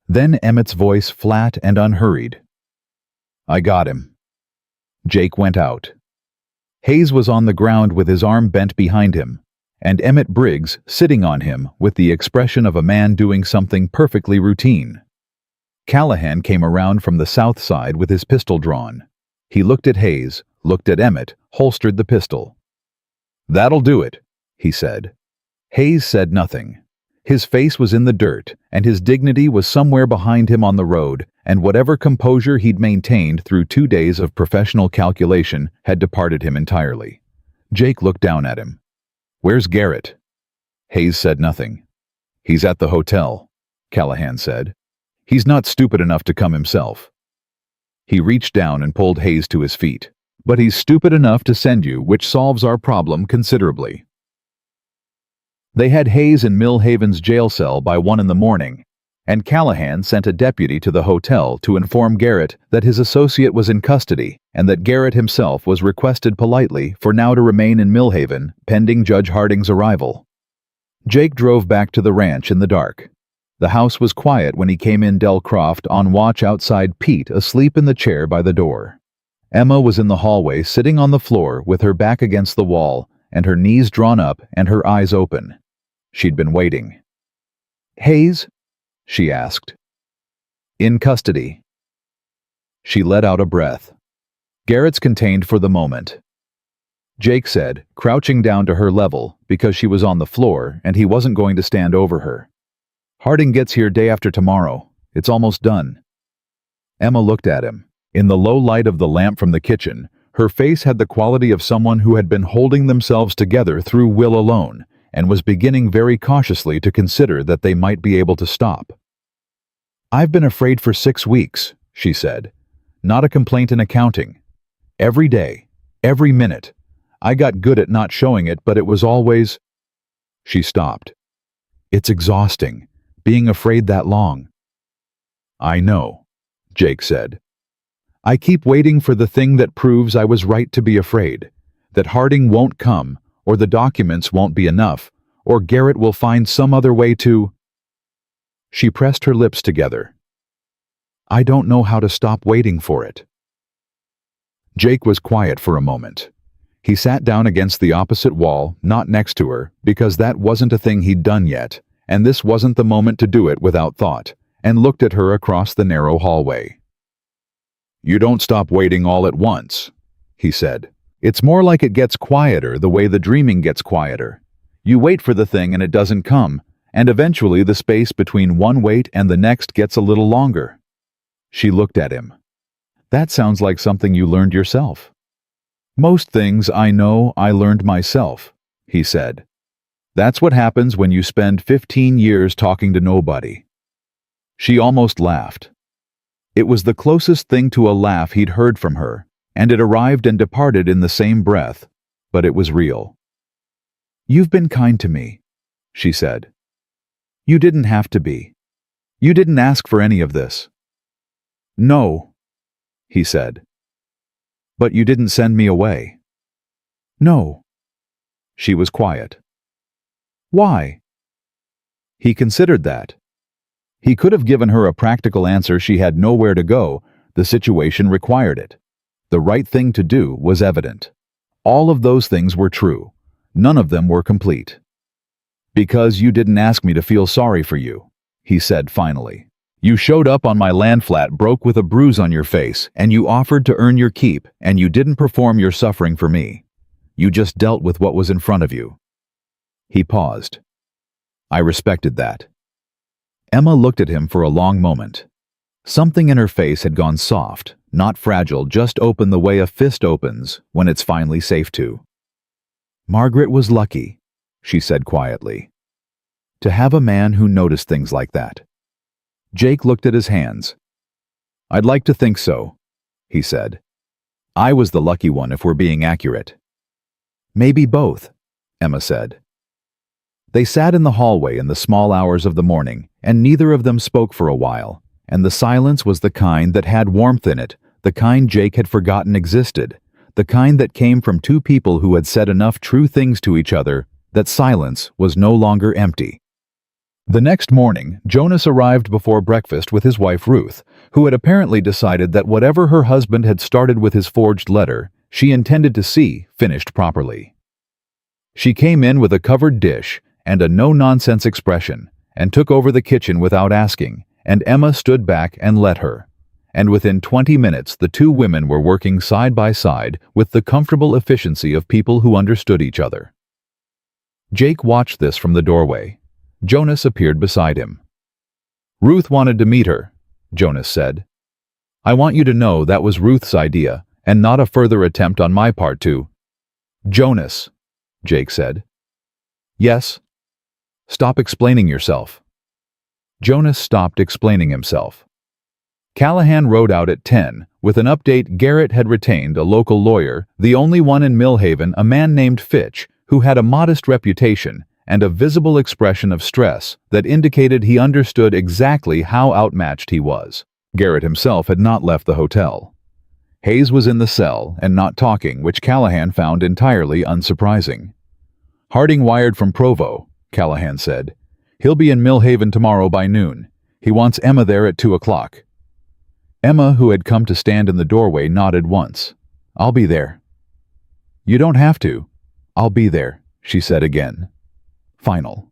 [SPEAKER 1] Then Emmett's voice, flat and unhurried. "I got him." Jake went out. Hayes was on the ground with his arm bent behind him, and Emmett Briggs sitting on him with the expression of a man doing something perfectly routine. Callahan came around from the south side with his pistol drawn. He looked at Hayes, looked at Emmett, holstered the pistol. "That'll do it," he said. Hayes said nothing. His face was in the dirt, and his dignity was somewhere behind him on the road, and whatever composure he'd maintained through 2 days of professional calculation had departed him entirely. Jake looked down at him. "Where's Garrett?" Hayes said nothing. "He's at the hotel," Callahan said. "He's not stupid enough to come himself." He reached down and pulled Hayes to his feet. "But he's stupid enough to send you, which solves our problem considerably." They had Hayes in Millhaven's jail cell by 1 in the morning, and Callahan sent a deputy to the hotel to inform Garrett that his associate was in custody and that Garrett himself was requested politely for now to remain in Millhaven pending Judge Harding's arrival. Jake drove back to the ranch in the dark. The house was quiet when he came in, Delcroft on watch outside, Pete asleep in the chair by the door. Emma was in the hallway sitting on the floor with her back against the wall and her knees drawn up and her eyes open. She'd been waiting. "Hayes?" she asked. "In custody." She let out a breath. "Garrett's contained for the moment," Jake said, crouching down to her level because she was on the floor and he wasn't going to stand over her. "Harding gets here day after tomorrow. It's almost done." Emma looked at him. In the low light of the lamp from the kitchen, her face had the quality of someone who had been holding themselves together through will alone and was beginning very cautiously to consider that they might be able to stop. "I've been afraid for 6 weeks, she said. "Not a complaint in accounting. Every day, every minute. I got good at not showing it, but it was always—" She stopped. "It's exhausting, being afraid that long." "I know," Jake said. "I keep waiting for the thing that proves I was right to be afraid, that Harding won't come, or the documents won't be enough, or Garrett will find some other way to—" She pressed her lips together. "I don't know how to stop waiting for it." Jake was quiet for a moment. He sat down against the opposite wall, not next to her, because that wasn't a thing he'd done yet, and this wasn't the moment to do it without thought, and looked at her across the narrow hallway. "You don't stop waiting all at once," he said. "It's more like it gets quieter the way the dreaming gets quieter. You wait for the thing and it doesn't come, and eventually the space between one wait and the next gets a little longer." She looked at him. "That sounds like something you learned yourself." "Most things I know I learned myself," he said. "That's what happens when you spend 15 years talking to nobody." She almost laughed. It was the closest thing to a laugh he'd heard from her, and it arrived and departed in the same breath, but it was real. "You've been kind to me," she said. "You didn't have to be. You didn't ask for any of this." "No," he said. "But you didn't send me away." "No." She was quiet. "Why?" He considered that. He could have given her a practical answer. She had nowhere to go. The situation required it. The right thing to do was evident. All of those things were true. None of them were complete. "Because you didn't ask me to feel sorry for you," he said finally. "You showed up on my land flat broke with a bruise on your face, and you offered to earn your keep, and you didn't perform your suffering for me. You just dealt with what was in front of you." He paused. I respected that. Emma looked at him for a long moment. Something in her face had gone soft, not fragile, just open the way a fist opens when it's finally safe to. "Margaret was lucky," she said quietly, "to have a man who noticed things like that." Jake looked at his hands. "I'd like to think so," he said. "I was the lucky one if we're being accurate." "Maybe both," Emma said. They sat in the hallway in the small hours of the morning, and neither of them spoke for a while, and the silence was the kind that had warmth in it, the kind Jake had forgotten existed, the kind that came from two people who had said enough true things to each other that silence was no longer empty. The next morning, Jonas arrived before breakfast with his wife Ruth, who had apparently decided that whatever her husband had started with his forged letter, she intended to see finished properly. She came in with a covered dish and a no-nonsense expression, and took over the kitchen without asking, and Emma stood back and let her. And within 20 minutes the two women were working side by side with the comfortable efficiency of people who understood each other. Jake watched this from the doorway. Jonas appeared beside him. "Ruth wanted to meet her," Jonas said. "I want you to know that was Ruth's idea, and not a further attempt on my part to—" "Jonas," Jake said. "Yes?" "Stop explaining yourself." Jonas stopped explaining himself. Callahan rode out at 10. With an update, Garrett had retained a local lawyer, the only one in Millhaven, a man named Fitch, who had a modest reputation and a visible expression of stress that indicated he understood exactly how outmatched he was. Garrett himself had not left the hotel. Hayes was in the cell and not talking, which Callahan found entirely unsurprising. "Harding wired from Provo," Callahan said. "He'll be in Millhaven tomorrow by noon. He wants Emma there at 2 o'clock. Emma, who had come to stand in the doorway, nodded once. "I'll be there." "You don't have to." "I'll be there," she said again. Final.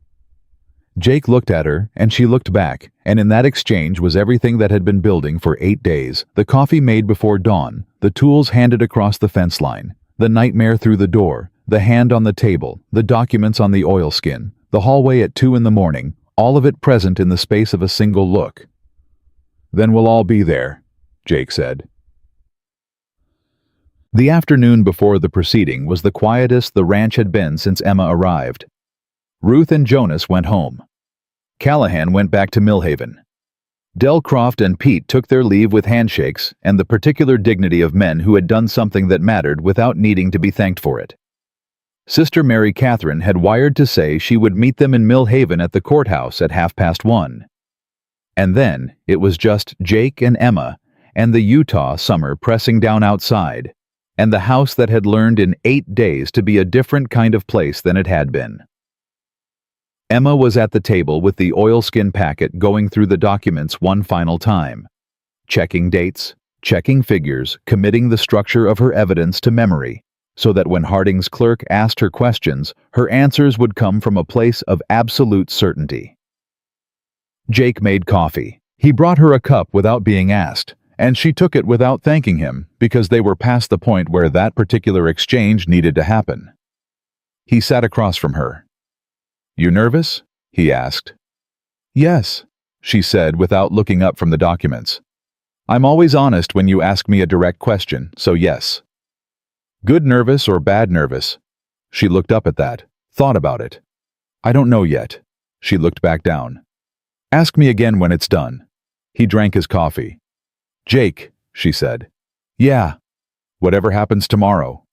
[SPEAKER 1] Jake looked at her, and she looked back, and in that exchange was everything that had been building for 8 days, the coffee made before dawn, the tools handed across the fence line, the nightmare through the door, the hand on the table, the documents on the oilskin, the hallway at 2 in the morning, all of it present in the space of a single look. "Then we'll all be there," Jake said. The afternoon before the proceeding was the quietest the ranch had been since Emma arrived. Ruth and Jonas went home. Callahan went back to Millhaven. Delcroft and Pete took their leave with handshakes and the particular dignity of men who had done something that mattered without needing to be thanked for it. Sister Mary Catherine had wired to say she would meet them in Millhaven at the courthouse at 1:30. And then it was just Jake and Emma and the Utah summer pressing down outside, and the house that had learned in 8 days to be a different kind of place than it had been. Emma was at the table with the oilskin packet, going through the documents one final time, checking dates, checking figures, committing the structure of her evidence to memory, so that when Harding's clerk asked her questions, her answers would come from a place of absolute certainty. Jake made coffee. He brought her a cup without being asked, and she took it without thanking him because they were past the point where that particular exchange needed to happen. He sat across from her. "You nervous?" he asked. "Yes," she said without looking up from the documents. "I'm always honest when you ask me a direct question, so yes." "Good nervous or bad nervous?" She looked up at that, thought about it. "I don't know yet." She looked back down. "Ask me again when it's done." He drank his coffee. "Jake," she said. "Yeah." "Whatever happens tomorrow."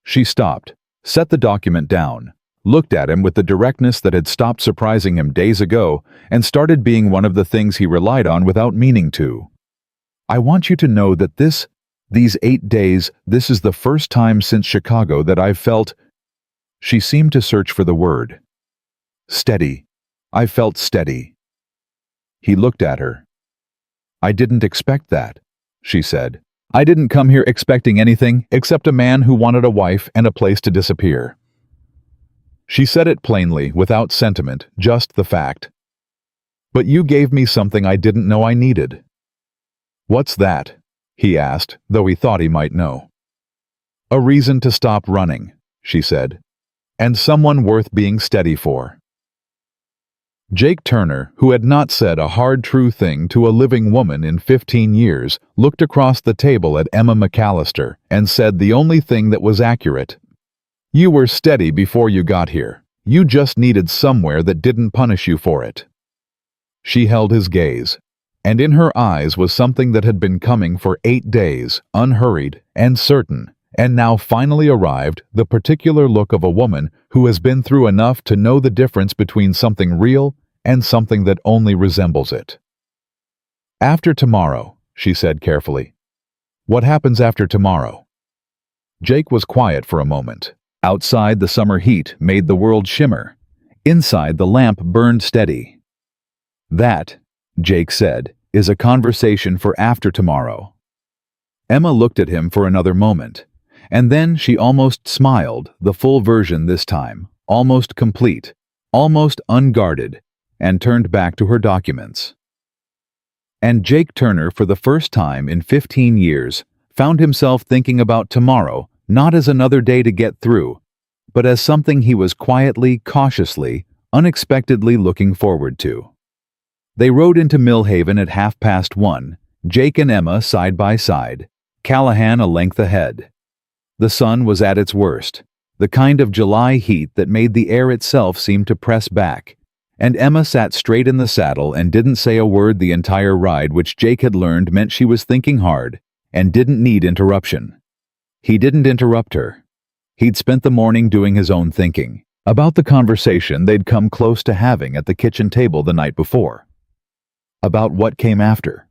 [SPEAKER 1] She stopped, set the document down, looked at him with the directness that had stopped surprising him days ago and started being one of the things he relied on without meaning to. "I want you to know that these 8 days, this is the first time since Chicago that I've felt—" She seemed to search for the word. "Steady. I felt steady." He looked at her. "I didn't expect that," she said. "I didn't come here expecting anything except a man who wanted a wife and a place to disappear." She said it plainly, without sentiment, just the fact. "But you gave me something I didn't know I needed." "What's that?" he asked, though he thought he might know. "A reason to stop running," she said. "And someone worth being steady for." Jake Turner, who had not said a hard true thing to a living woman in 15 years, looked across the table at Emma McCallister and said the only thing that was accurate. "You were steady before you got here. You just needed somewhere that didn't punish you for it." She held his gaze, and in her eyes was something that had been coming for 8 days, unhurried and certain, and now finally arrived, the particular look of a woman who has been through enough to know the difference between something real and something that only resembles it. "After tomorrow," she said carefully. "What happens after tomorrow?" Jake was quiet for a moment. Outside, the summer heat made the world shimmer. Inside, the lamp burned steady. "That," Jake said, "is a conversation for after tomorrow." Emma looked at him for another moment, and then she almost smiled, the full version this time, almost complete, almost unguarded, and turned back to her documents. And Jake Turner, for the first time in 15 years, found himself thinking about tomorrow not as another day to get through, but as something he was quietly, cautiously, unexpectedly looking forward to. They rode into Millhaven at 1:30, Jake and Emma side by side, Callahan a length ahead. The sun was at its worst, the kind of July heat that made the air itself seem to press back, and Emma sat straight in the saddle and didn't say a word the entire ride, which Jake had learned meant she was thinking hard and didn't need interruption. He didn't interrupt her. He'd spent the morning doing his own thinking, about the conversation they'd come close to having at the kitchen table the night before. About what came after.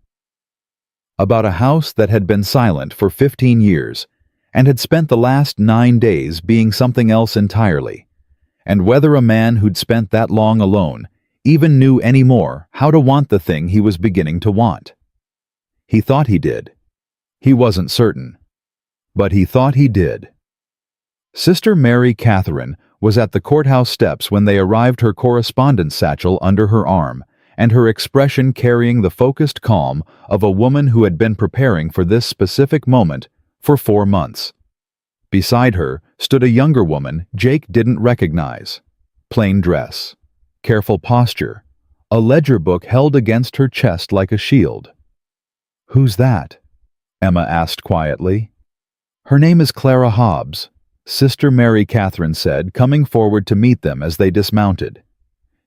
[SPEAKER 1] About a house that had been silent for 15 years and had spent the last 9 days being something else entirely, and whether a man who'd spent that long alone even knew any more how to want the thing he was beginning to want. He thought he did. He wasn't certain. But he thought he did. Sister Mary Catherine was at the courthouse steps when they arrived, her correspondence satchel under her arm, and her expression carrying the focused calm of a woman who had been preparing for this specific moment for 4 months. Beside her stood a younger woman Jake didn't recognize. Plain dress, careful posture, a ledger book held against her chest like a shield. "Who's that?" Emma asked quietly. "Her name is Clara Hobbs," Sister Mary Catherine said, coming forward to meet them as they dismounted.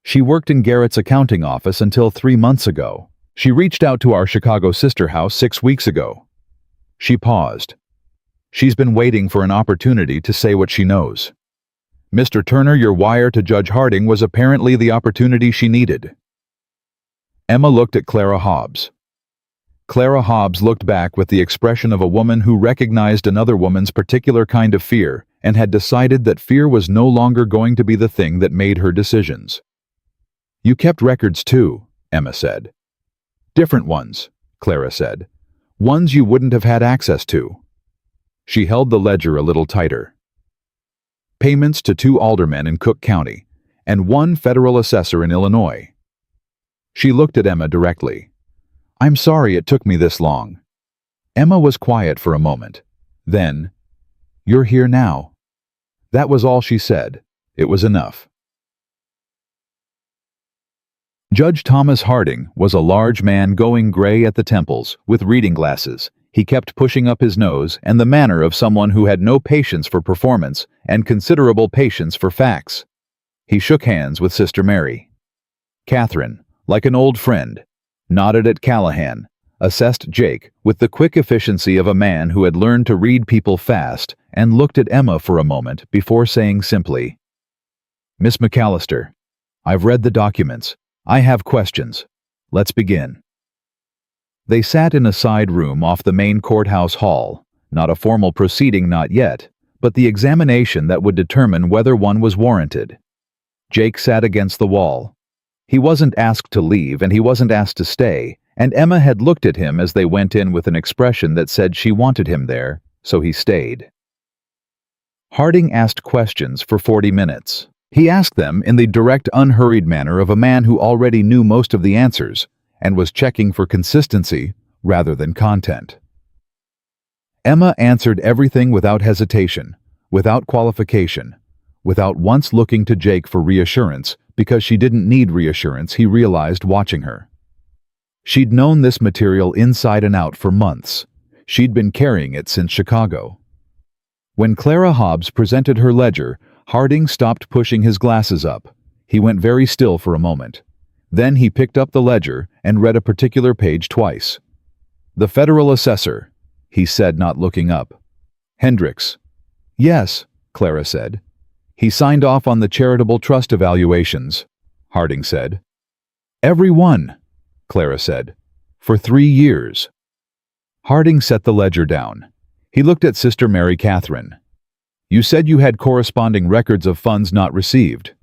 [SPEAKER 1] "She worked in Garrett's accounting office until 3 months ago. She reached out to our Chicago sister house 6 weeks ago." She paused. "She's been waiting for an opportunity to say what she knows. Mr. Turner, your wire to Judge Harding was apparently the opportunity she needed." Emma looked at Clara Hobbs. Clara Hobbs looked back with the expression of a woman who recognized another woman's particular kind of fear and had decided that fear was no longer going to be the thing that made her decisions. "You kept records too," Emma said. "Different ones," Clara said. "Ones you wouldn't have had access to." She held the ledger a little tighter. "Payments to 2 aldermen in Cook County and 1 federal assessor in Illinois." She looked at Emma directly. I'm sorry it took me this long. Emma was quiet for a moment. Then, "You're here now." That was all she said. It was enough. Judge Thomas Harding was a large man going gray at the temples, with reading glasses. He kept pushing up his nose and the manner of someone who had no patience for performance and considerable patience for facts. He shook hands with Sister Mary. Catherine, like an old friend, nodded at Callahan, assessed Jake with the quick efficiency of a man who had learned to read people fast, and looked at Emma for a moment before saying simply, "Miss McCallister, I've read the documents. I have questions. Let's begin." They sat in a side room off the main courthouse hall, not a formal proceeding not yet, but the examination that would determine whether one was warranted. Jake sat against the wall. He wasn't asked to leave and he wasn't asked to stay, and Emma had looked at him as they went in with an expression that said she wanted him there, so he stayed. Harding asked questions for 40 minutes. He asked them in the direct, unhurried manner of a man who already knew most of the answers and was checking for consistency rather than content. Emma answered everything without hesitation, without qualification, without once looking to Jake for reassurance, because she didn't need reassurance, he realized watching her. She'd known this material inside and out for months. She'd been carrying it since Chicago. When Clara Hobbs presented her ledger, Harding stopped pushing his glasses up. He went very still for a moment. Then he picked up the ledger and read a particular page twice. "The federal assessor," he said, not looking up. "Hendricks." "Yes," Clara said. "He signed off on the charitable trust evaluations," Harding said. "Every one," Clara said. "For 3 years." Harding set the ledger down. He looked at Sister Mary Catherine. "You said you had corresponding records of funds not received."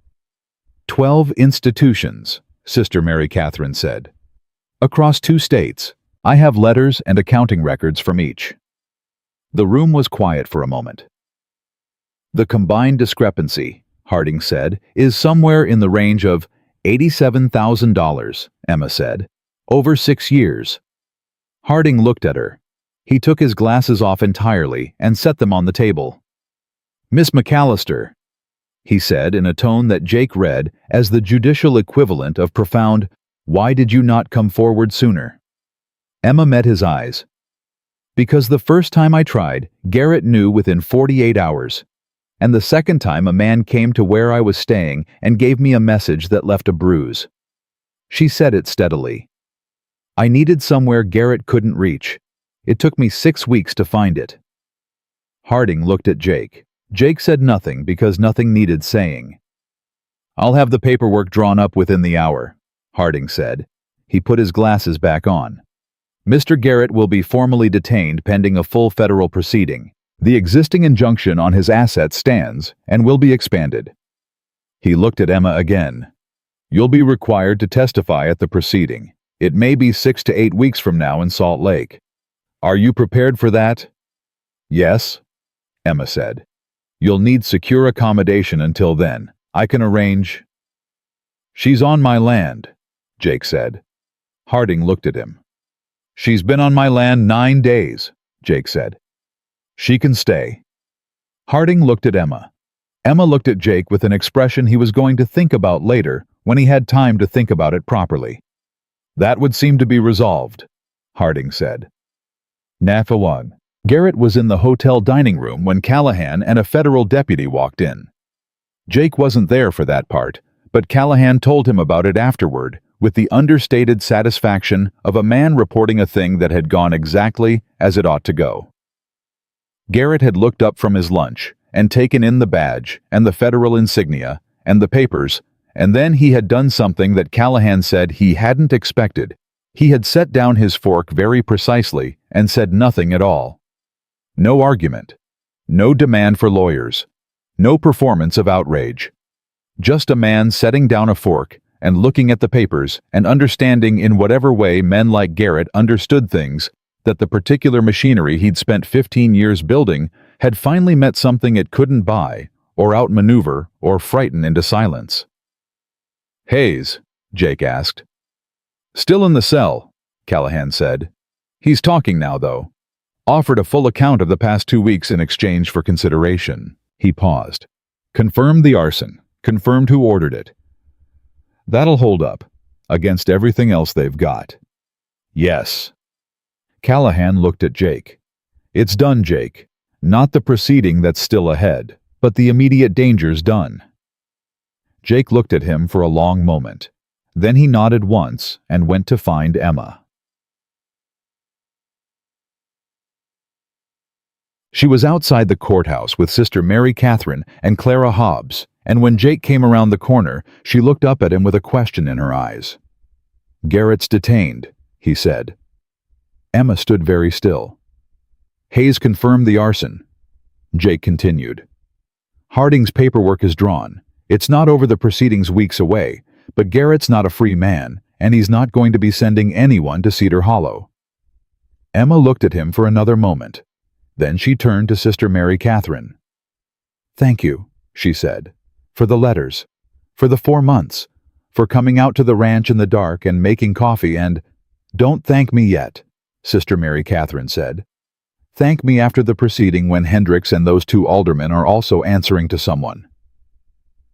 [SPEAKER 1] 12 institutions, Sister Mary Catherine said. "Across 2 states. I have letters and accounting records from each." The room was quiet for a moment. "The combined discrepancy," Harding said, "is somewhere in the range of $87,000, Emma said. "Over 6 years." Harding looked at her. He took his glasses off entirely and set them on the table. "Miss McCallister," he said in a tone that Jake read as the judicial equivalent of profound, "Why did you not come forward sooner?" Emma met his eyes. "Because the first time I tried, Garrett knew within 48 hours. And the second time a man came to where I was staying and gave me a message that left a bruise." She said it steadily. "I needed somewhere Garrett couldn't reach. It took me 6 weeks to find it." Harding looked at Jake. Jake said nothing because nothing needed saying. "I'll have the paperwork drawn up within the hour," Harding said. He put his glasses back on. "Mr. Garrett will be formally detained pending a full federal proceeding. The existing injunction on his assets stands and will be expanded." He looked at Emma again. "You'll be required to testify at the proceeding. It may be 6 to 8 weeks from now in Salt Lake. Are you prepared for that?" "Yes," Emma said. "You'll need secure accommodation until then. I can arrange." "She's on my land," Jake said. Harding looked at him. "She's been on my land 9 days, Jake said. "She can stay." Harding looked at Emma. Emma looked at Jake with an expression he was going to think about later when he had time to think about it properly. "That would seem to be resolved," Harding said. Nafawag. Garrett was in the hotel dining room when Callahan and a federal deputy walked in. Jake wasn't there for that part, but Callahan told him about it afterward with the understated satisfaction of a man reporting a thing that had gone exactly as it ought to go. Garrett had looked up from his lunch and taken in the badge and the federal insignia and the papers, and then he had done something that Callahan said he hadn't expected. He had set down his fork very precisely and said nothing at all. No argument. No demand for lawyers. No performance of outrage. Just a man setting down a fork and looking at the papers and understanding in whatever way men like Garrett understood things, that the particular machinery he'd spent 15 years building had finally met something it couldn't buy, or outmaneuver, or frighten into silence. "Hayes," Jake asked. "Still in the cell," Callahan said. He's talking now, though. Offered a full account of the past 2 weeks in exchange for consideration. He paused. Confirmed the arson. Confirmed who ordered it. That'll hold up, against everything else they've got. Yes. Callahan looked at Jake. It's done, Jake. Not the proceeding that's still ahead, but the immediate danger's done. Jake looked at him for a long moment. Then he nodded once and went to find Emma. She was outside the courthouse with Sister Mary Catherine and Clara Hobbs, and when Jake came around the corner, she looked up at him with a question in her eyes. Garrett's detained, he said. Emma stood very still. Hayes confirmed the arson. Jake continued. Harding's paperwork is drawn. It's not over the proceedings weeks away, but Garrett's not a free man, and he's not going to be sending anyone to Cedar Hollow. Emma looked at him for another moment. Then she turned to Sister Mary Catherine. Thank you, she said, for the letters, for the 4 months, for coming out to the ranch in the dark and making coffee and— Don't thank me yet, Sister Mary Catherine said. Thank me after the proceeding when Hendricks and those 2 aldermen are also answering to someone.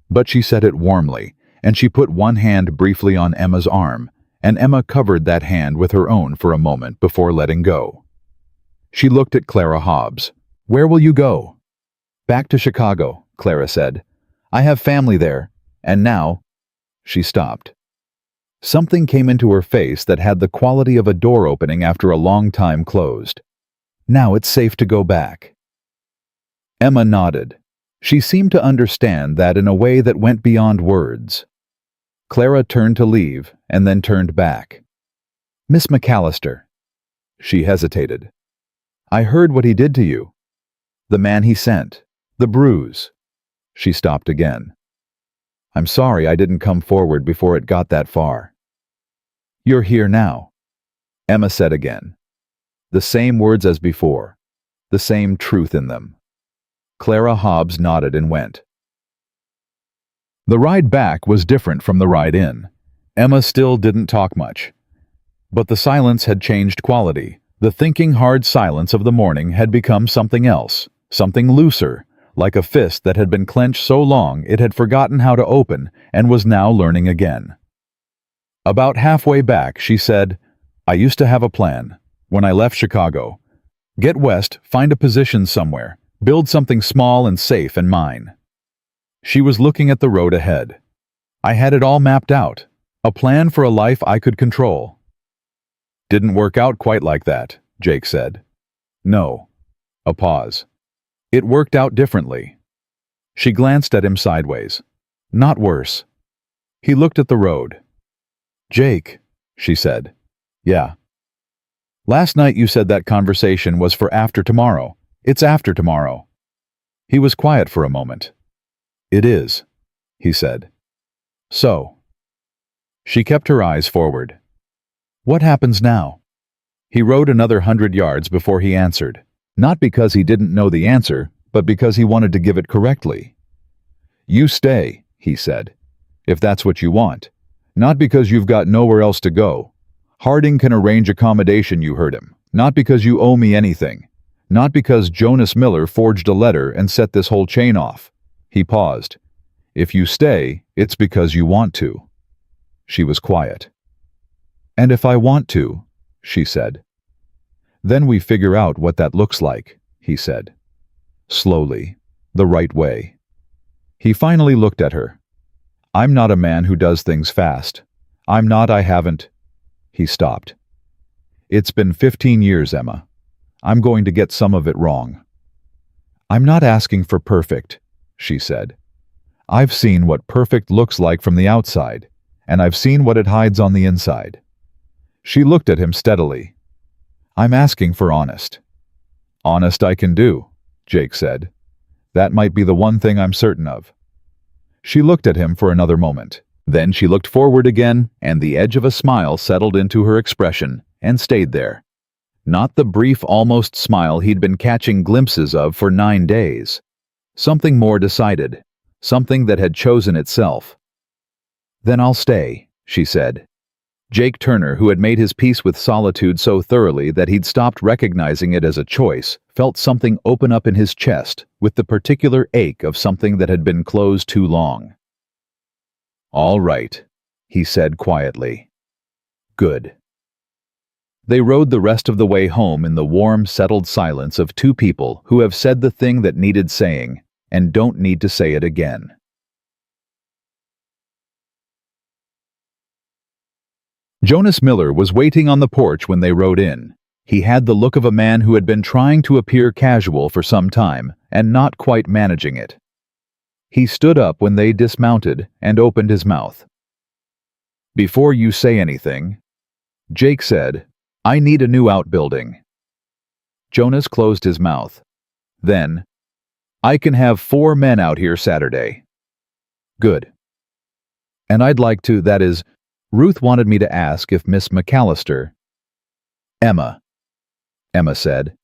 [SPEAKER 1] But she said it warmly, and she put one hand briefly on Emma's arm, and Emma covered that hand with her own for a moment before letting go. She looked at Clara Hobbs. Where will you go? Back to Chicago, Clara said. I have family there, and now— She stopped. Something came into her face that had the quality of a door opening after a long time closed. Now it's safe to go back. Emma nodded. She seemed to understand that in a way that went beyond words. Clara turned to leave and then turned back. Miss McCallister. She hesitated. I heard what he did to you. The man he sent. The bruise. She stopped again. I'm sorry I didn't come forward before it got that far. You're here now, Emma said again. The same words as before, the same truth in them. Clara Hobbs nodded and went. The ride back was different from the ride in. Emma still didn't talk much. But the silence had changed quality. The thinking hard silence of the morning had become something else, something looser, like a fist that had been clenched so long it had forgotten how to open and was now learning again. About halfway back, she said, I used to have a plan, when I left Chicago. Get west, find a position somewhere, build something small and safe and mine. She was looking at the road ahead. I had it all mapped out, a plan for a life I could control. Didn't work out quite like that, Jake said. No. A pause. It worked out differently. She glanced at him sideways. Not worse. He looked at the road. Jake, she said. Yeah. Last night you said that conversation was for after tomorrow. It's after tomorrow. He was quiet for a moment. It is, he said. So. She kept her eyes forward. What happens now? He rode another 100 yards before he answered, not because he didn't know the answer, but because he wanted to give it correctly. You stay, he said, if that's what you want. Not because you've got nowhere else to go. Harding can arrange accommodation, you heard him. Not because you owe me anything. Not because Jonas Miller forged a letter and set this whole chain off. He paused. If you stay, it's because you want to. She was quiet. And if I want to, she said. Then we figure out what that looks like, he said. Slowly, the right way. He finally looked at her. I'm not a man who does things fast. I haven't. He stopped. It's been 15 years, Emma. I'm going to get some of it wrong. I'm not asking for perfect, she said. I've seen what perfect looks like from the outside, and I've seen what it hides on the inside. She looked at him steadily. I'm asking for honest. Honest I can do, Jake said. That might be the one thing I'm certain of. She looked at him for another moment. Then she looked forward again, and the edge of a smile settled into her expression and stayed there. Not the brief, almost smile he'd been catching glimpses of for 9 days. Something more decided, something that had chosen itself. Then I'll stay, she said. Jake Turner, who had made his peace with solitude so thoroughly that he'd stopped recognizing it as a choice, felt something open up in his chest with the particular ache of something that had been closed too long. "All right," he said quietly. "Good." They rode the rest of the way home in the warm, settled silence of two people who have said the thing that needed saying and don't need to say it again. Jonas Miller was waiting on the porch when they rode in. He had the look of a man who had been trying to appear casual for some time and not quite managing it. He stood up when they dismounted and opened his mouth. "Before you say anything," Jake said, "I need a new outbuilding." Jonas closed his mouth. Then, "I can have 4 men out here Saturday." "Good. And I'd like to, that is, Ruth wanted me to ask if Miss McCallister—" "Emma," Emma said.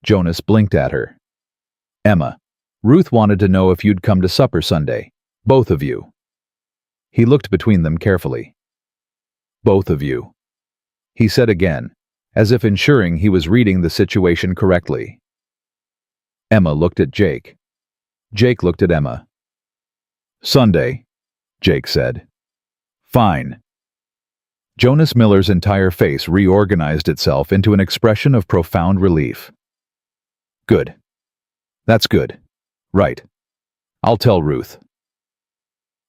[SPEAKER 1] Jonas blinked at her. "Emma, Ruth wanted to know if you'd come to supper Sunday. Both of you." He looked between them carefully. "Both of you," he said again, as if ensuring he was reading the situation correctly. Emma looked at Jake. Jake looked at Emma. "Sunday," Jake said. "Fine." Jonas Miller's entire face reorganized itself into an expression of profound relief. "Good. That's good. Right. I'll tell Ruth."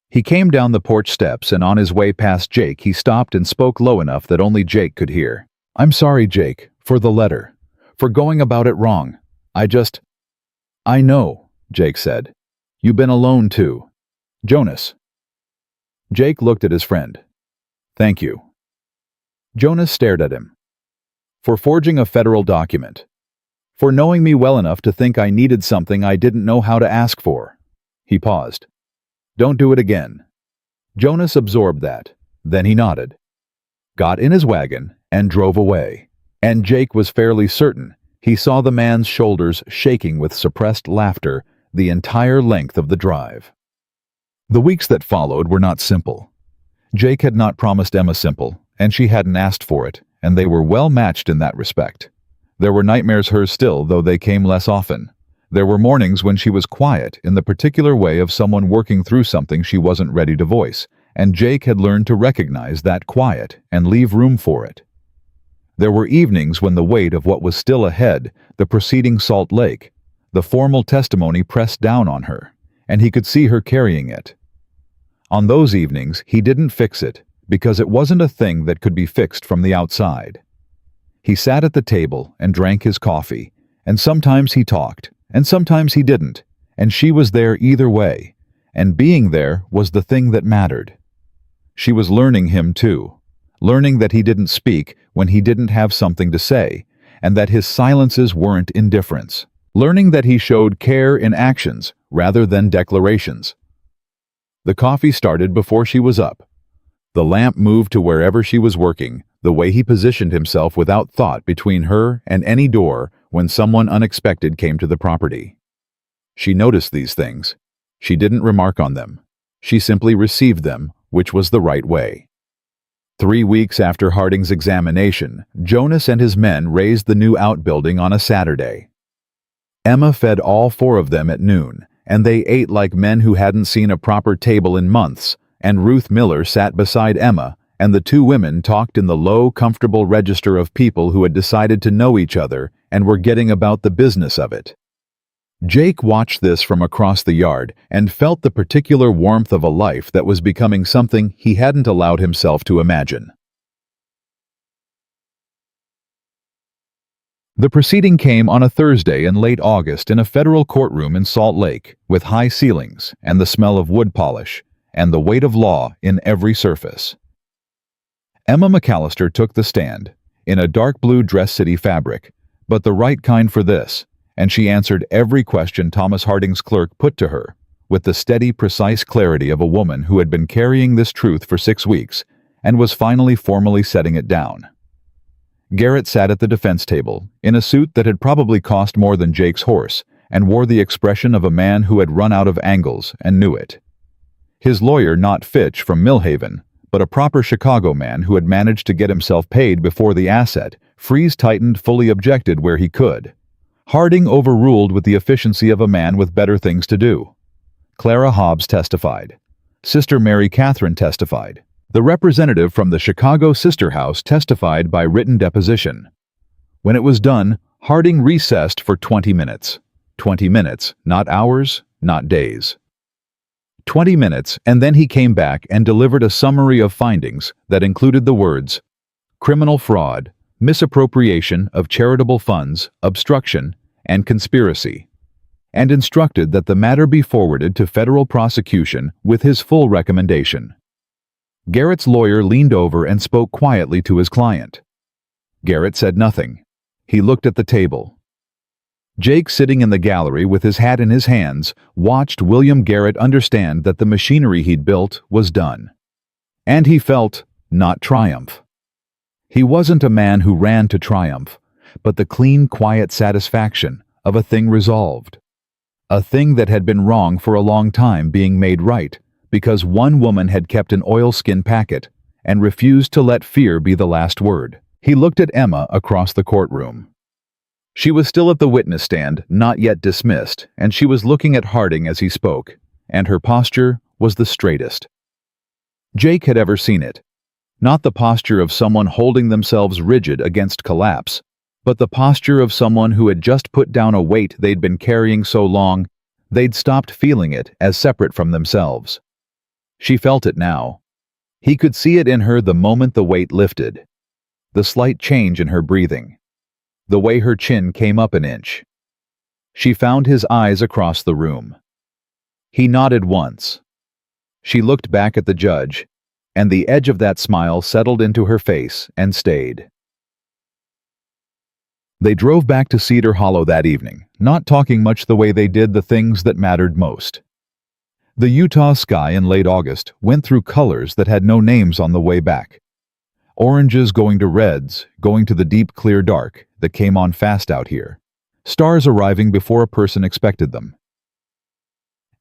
[SPEAKER 1] He came down the porch steps, and on his way past Jake he stopped and spoke low enough that only Jake could hear. "I'm sorry, Jake, for the letter. For going about it wrong. I know," Jake said. "You've been alone too. Jonas." Jake looked at his friend. "Thank you." Jonas stared at him. "For forging a federal document. For knowing me well enough to think I needed something I didn't know how to ask for." He paused. "Don't do it again." Jonas absorbed that. Then he nodded, got in his wagon, and drove away. And Jake was fairly certain he saw the man's shoulders shaking with suppressed laughter the entire length of the drive. The weeks that followed were not simple. Jake had not promised Emma simple, and she hadn't asked for it, and they were well matched in that respect. There were nightmares hers still, though they came less often. There were mornings when she was quiet in the particular way of someone working through something she wasn't ready to voice, and Jake had learned to recognize that quiet and leave room for it. There were evenings when the weight of what was still ahead, the preceding Salt Lake, the formal testimony pressed down on her, and he could see her carrying it. On those evenings, he didn't fix it, because it wasn't a thing that could be fixed from the outside. He sat at the table and drank his coffee, and sometimes he talked, and sometimes he didn't, and she was there either way, and being there was the thing that mattered. She was learning him too, learning that he didn't speak when he didn't have something to say, and that his silences weren't indifference, learning that he showed care in actions rather than declarations. The coffee started before she was up. The lamp moved to wherever she was working, the way he positioned himself without thought between her and any door when someone unexpected came to the property. She noticed these things. She didn't remark on them. She simply received them, which was the right way. 3 weeks after Harding's examination, Jonas and his men raised the new outbuilding on a Saturday. Emma fed all 4 of them at noon, and they ate like men who hadn't seen a proper table in months, and Ruth Miller sat beside Emma, and the 2 women talked in the low, comfortable register of people who had decided to know each other and were getting about the business of it. Jake watched this from across the yard and felt the particular warmth of a life that was becoming something he hadn't allowed himself to imagine. The proceeding came on a Thursday in late August in a federal courtroom in Salt Lake, with high ceilings and the smell of wood polish, and the weight of law in every surface. Emma McCallister took the stand, in a dark blue dress city fabric, but the right kind for this, and she answered every question Thomas Harding's clerk put to her, with the steady, precise clarity of a woman who had been carrying this truth for 6 weeks, and was finally formally setting it down. Garrett sat at the defense table, in a suit that had probably cost more than Jake's horse, and wore the expression of a man who had run out of angles and knew it. His lawyer, not Fitch from Millhaven, but a proper Chicago man who had managed to get himself paid before the asset, freeze-tightened, fully objected where he could. Harding overruled with the efficiency of a man with better things to do. Clara Hobbs testified. Sister Mary Catherine testified. The representative from the Chicago Sister House testified by written deposition. When it was done, Harding recessed for 20 minutes. 20 minutes, not hours, not days. 20 minutes, and then he came back and delivered a summary of findings that included the words, criminal fraud, misappropriation of charitable funds, obstruction, and conspiracy, and instructed that the matter be forwarded to federal prosecution with his full recommendation. Garrett's lawyer leaned over and spoke quietly to his client. Garrett said nothing. He looked at the table. Jake, sitting in the gallery with his hat in his hands, watched William Garrett understand that the machinery he'd built was done. And he felt not triumph. He wasn't a man who ran to triumph, but the clean, quiet satisfaction of a thing resolved. A thing that had been wrong for a long time being made right because one woman had kept an oilskin packet and refused to let fear be the last word. He looked at Emma across the courtroom. She was still at the witness stand, not yet dismissed, and she was looking at Harding as he spoke, and her posture was the straightest Jake had ever seen it. Not the posture of someone holding themselves rigid against collapse, but the posture of someone who had just put down a weight they'd been carrying so long, they'd stopped feeling it as separate from themselves. She felt it now. He could see it in her the moment the weight lifted. The slight change in her breathing. The way her chin came up an inch. She found his eyes across the room. He nodded once. She looked back at the judge, and the edge of that smile settled into her face and stayed. They drove back to Cedar Hollow that evening, not talking much the way they did the things that mattered most. The Utah sky in late August went through colors that had no names on the way back. Oranges going to reds, going to the deep clear dark that came on fast out here. Stars arriving before a person expected them.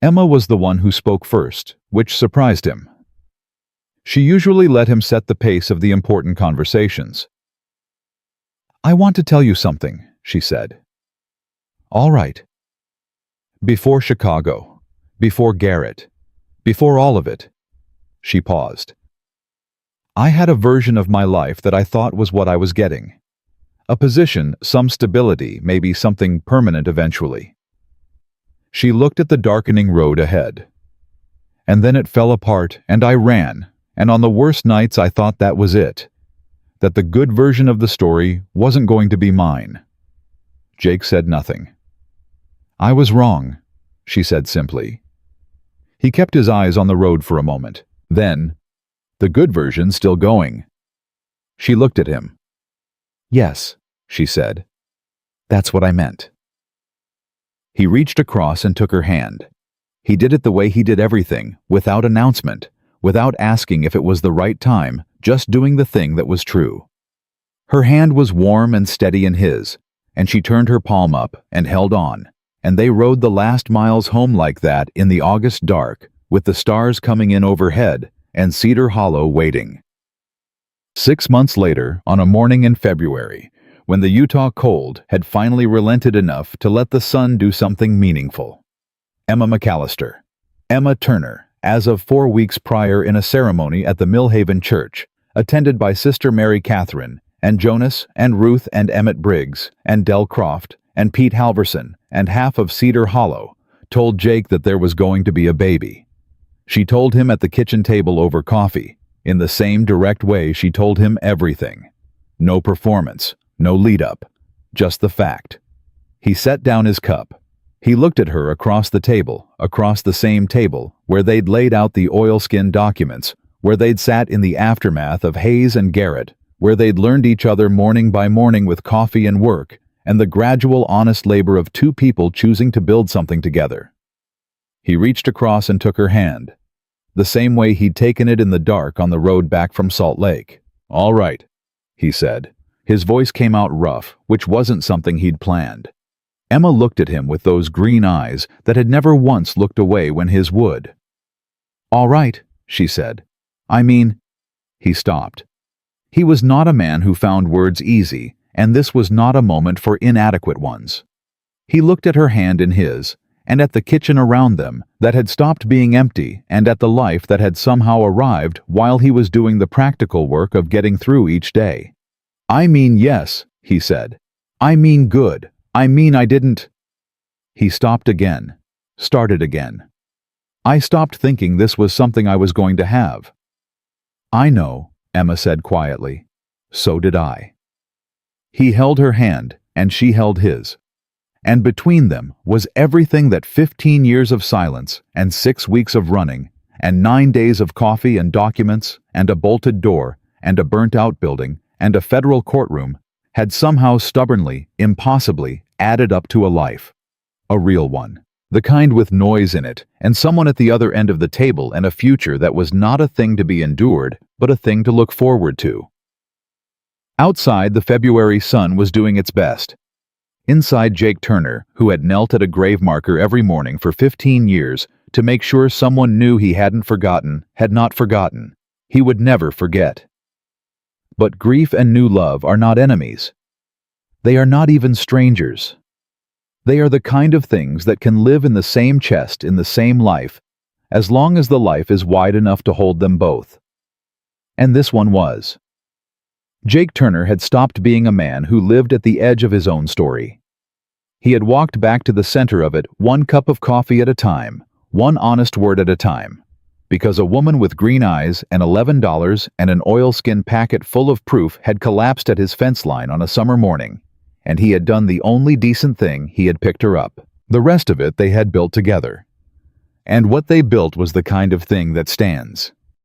[SPEAKER 1] Emma was the one who spoke first, which surprised him. She usually let him set the pace of the important conversations. "I want to tell you something," she said. "All right." Before Chicago, before Garrett, before all of it, she paused. "I had a version of my life that I thought was what I was getting. A position, some stability, maybe something permanent eventually." She looked at the darkening road ahead. "And then it fell apart, and I ran, and on the worst nights I thought that was it. That the good version of the story wasn't going to be mine." Jake said nothing. "I was wrong," she said simply. He kept his eyes on the road for a moment. Then, "The good version's still going." She looked at him. "Yes," she said. "That's what I meant." He reached across and took her hand. He did it the way he did everything, without announcement, without asking if it was the right time, just doing the thing that was true. Her hand was warm and steady in his, and she turned her palm up and held on, and they rode the last miles home like that in the August dark, with the stars coming in overhead and Cedar Hollow waiting. 6 months later, on a morning in February, when the Utah cold had finally relented enough to let the sun do something meaningful. Emma McCallister. Emma Turner, as of 4 weeks prior in a ceremony at the Millhaven Church, attended by Sister Mary Catherine, and Jonas, and Ruth, and Emmett Briggs, and Del Croft, and Pete Halverson, and half of Cedar Hollow, told Jake that there was going to be a baby. She told him at the kitchen table over coffee, in the same direct way she told him everything. No performance, no lead-up, just the fact. He set down his cup. He looked at her across the table, across the same table, where they'd laid out the oilskin documents, where they'd sat in the aftermath of Hayes and Garrett, where they'd learned each other morning by morning with coffee and work, and the gradual honest labor of two people choosing to build something together. He reached across and took her hand, the same way he'd taken it in the dark on the road back from Salt Lake. "All right," he said. His voice came out rough, which wasn't something he'd planned. Emma looked at him with those green eyes that had never once looked away when his would. "All right," she said. "I mean, He stopped. He was not a man who found words easy, and this was not a moment for inadequate ones. He looked at her hand in his, and at the kitchen around them that had stopped being empty, and at the life that had somehow arrived while he was doing the practical work of getting through each day. "I mean yes," he said. "I mean good. I mean I didn't—" He stopped again, started again. "I stopped thinking this was something I was going to have." "I know," Emma said quietly. "So did I." He held her hand, and she held his. And between them was everything that 15 years of silence, and 6 weeks of running, and 9 days of coffee and documents, and a bolted door, and a burnt-out building, and a federal courtroom had somehow stubbornly, impossibly added up to a life. A real one. The kind with noise in it, and someone at the other end of the table, and a future that was not a thing to be endured, but a thing to look forward to. Outside, the February sun was doing its best. Inside, Jake Turner, who had knelt at a grave marker every morning for 15 years to make sure someone knew he hadn't forgotten, had not forgotten. He would never forget. But grief and new love are not enemies. They are not even strangers. They are the kind of things that can live in the same chest in the same life, as long as the life is wide enough to hold them both. And this one was. Jake Turner had stopped being a man who lived at the edge of his own story. He had walked back to the center of it, one cup of coffee at a time, one honest word at a time, because a woman with green eyes and $11 and an oilskin packet full of proof had collapsed at his fence line on a summer morning, and he had done the only decent thing. He had picked her up. The rest of it they had built together. And what they built was the kind of thing that stands.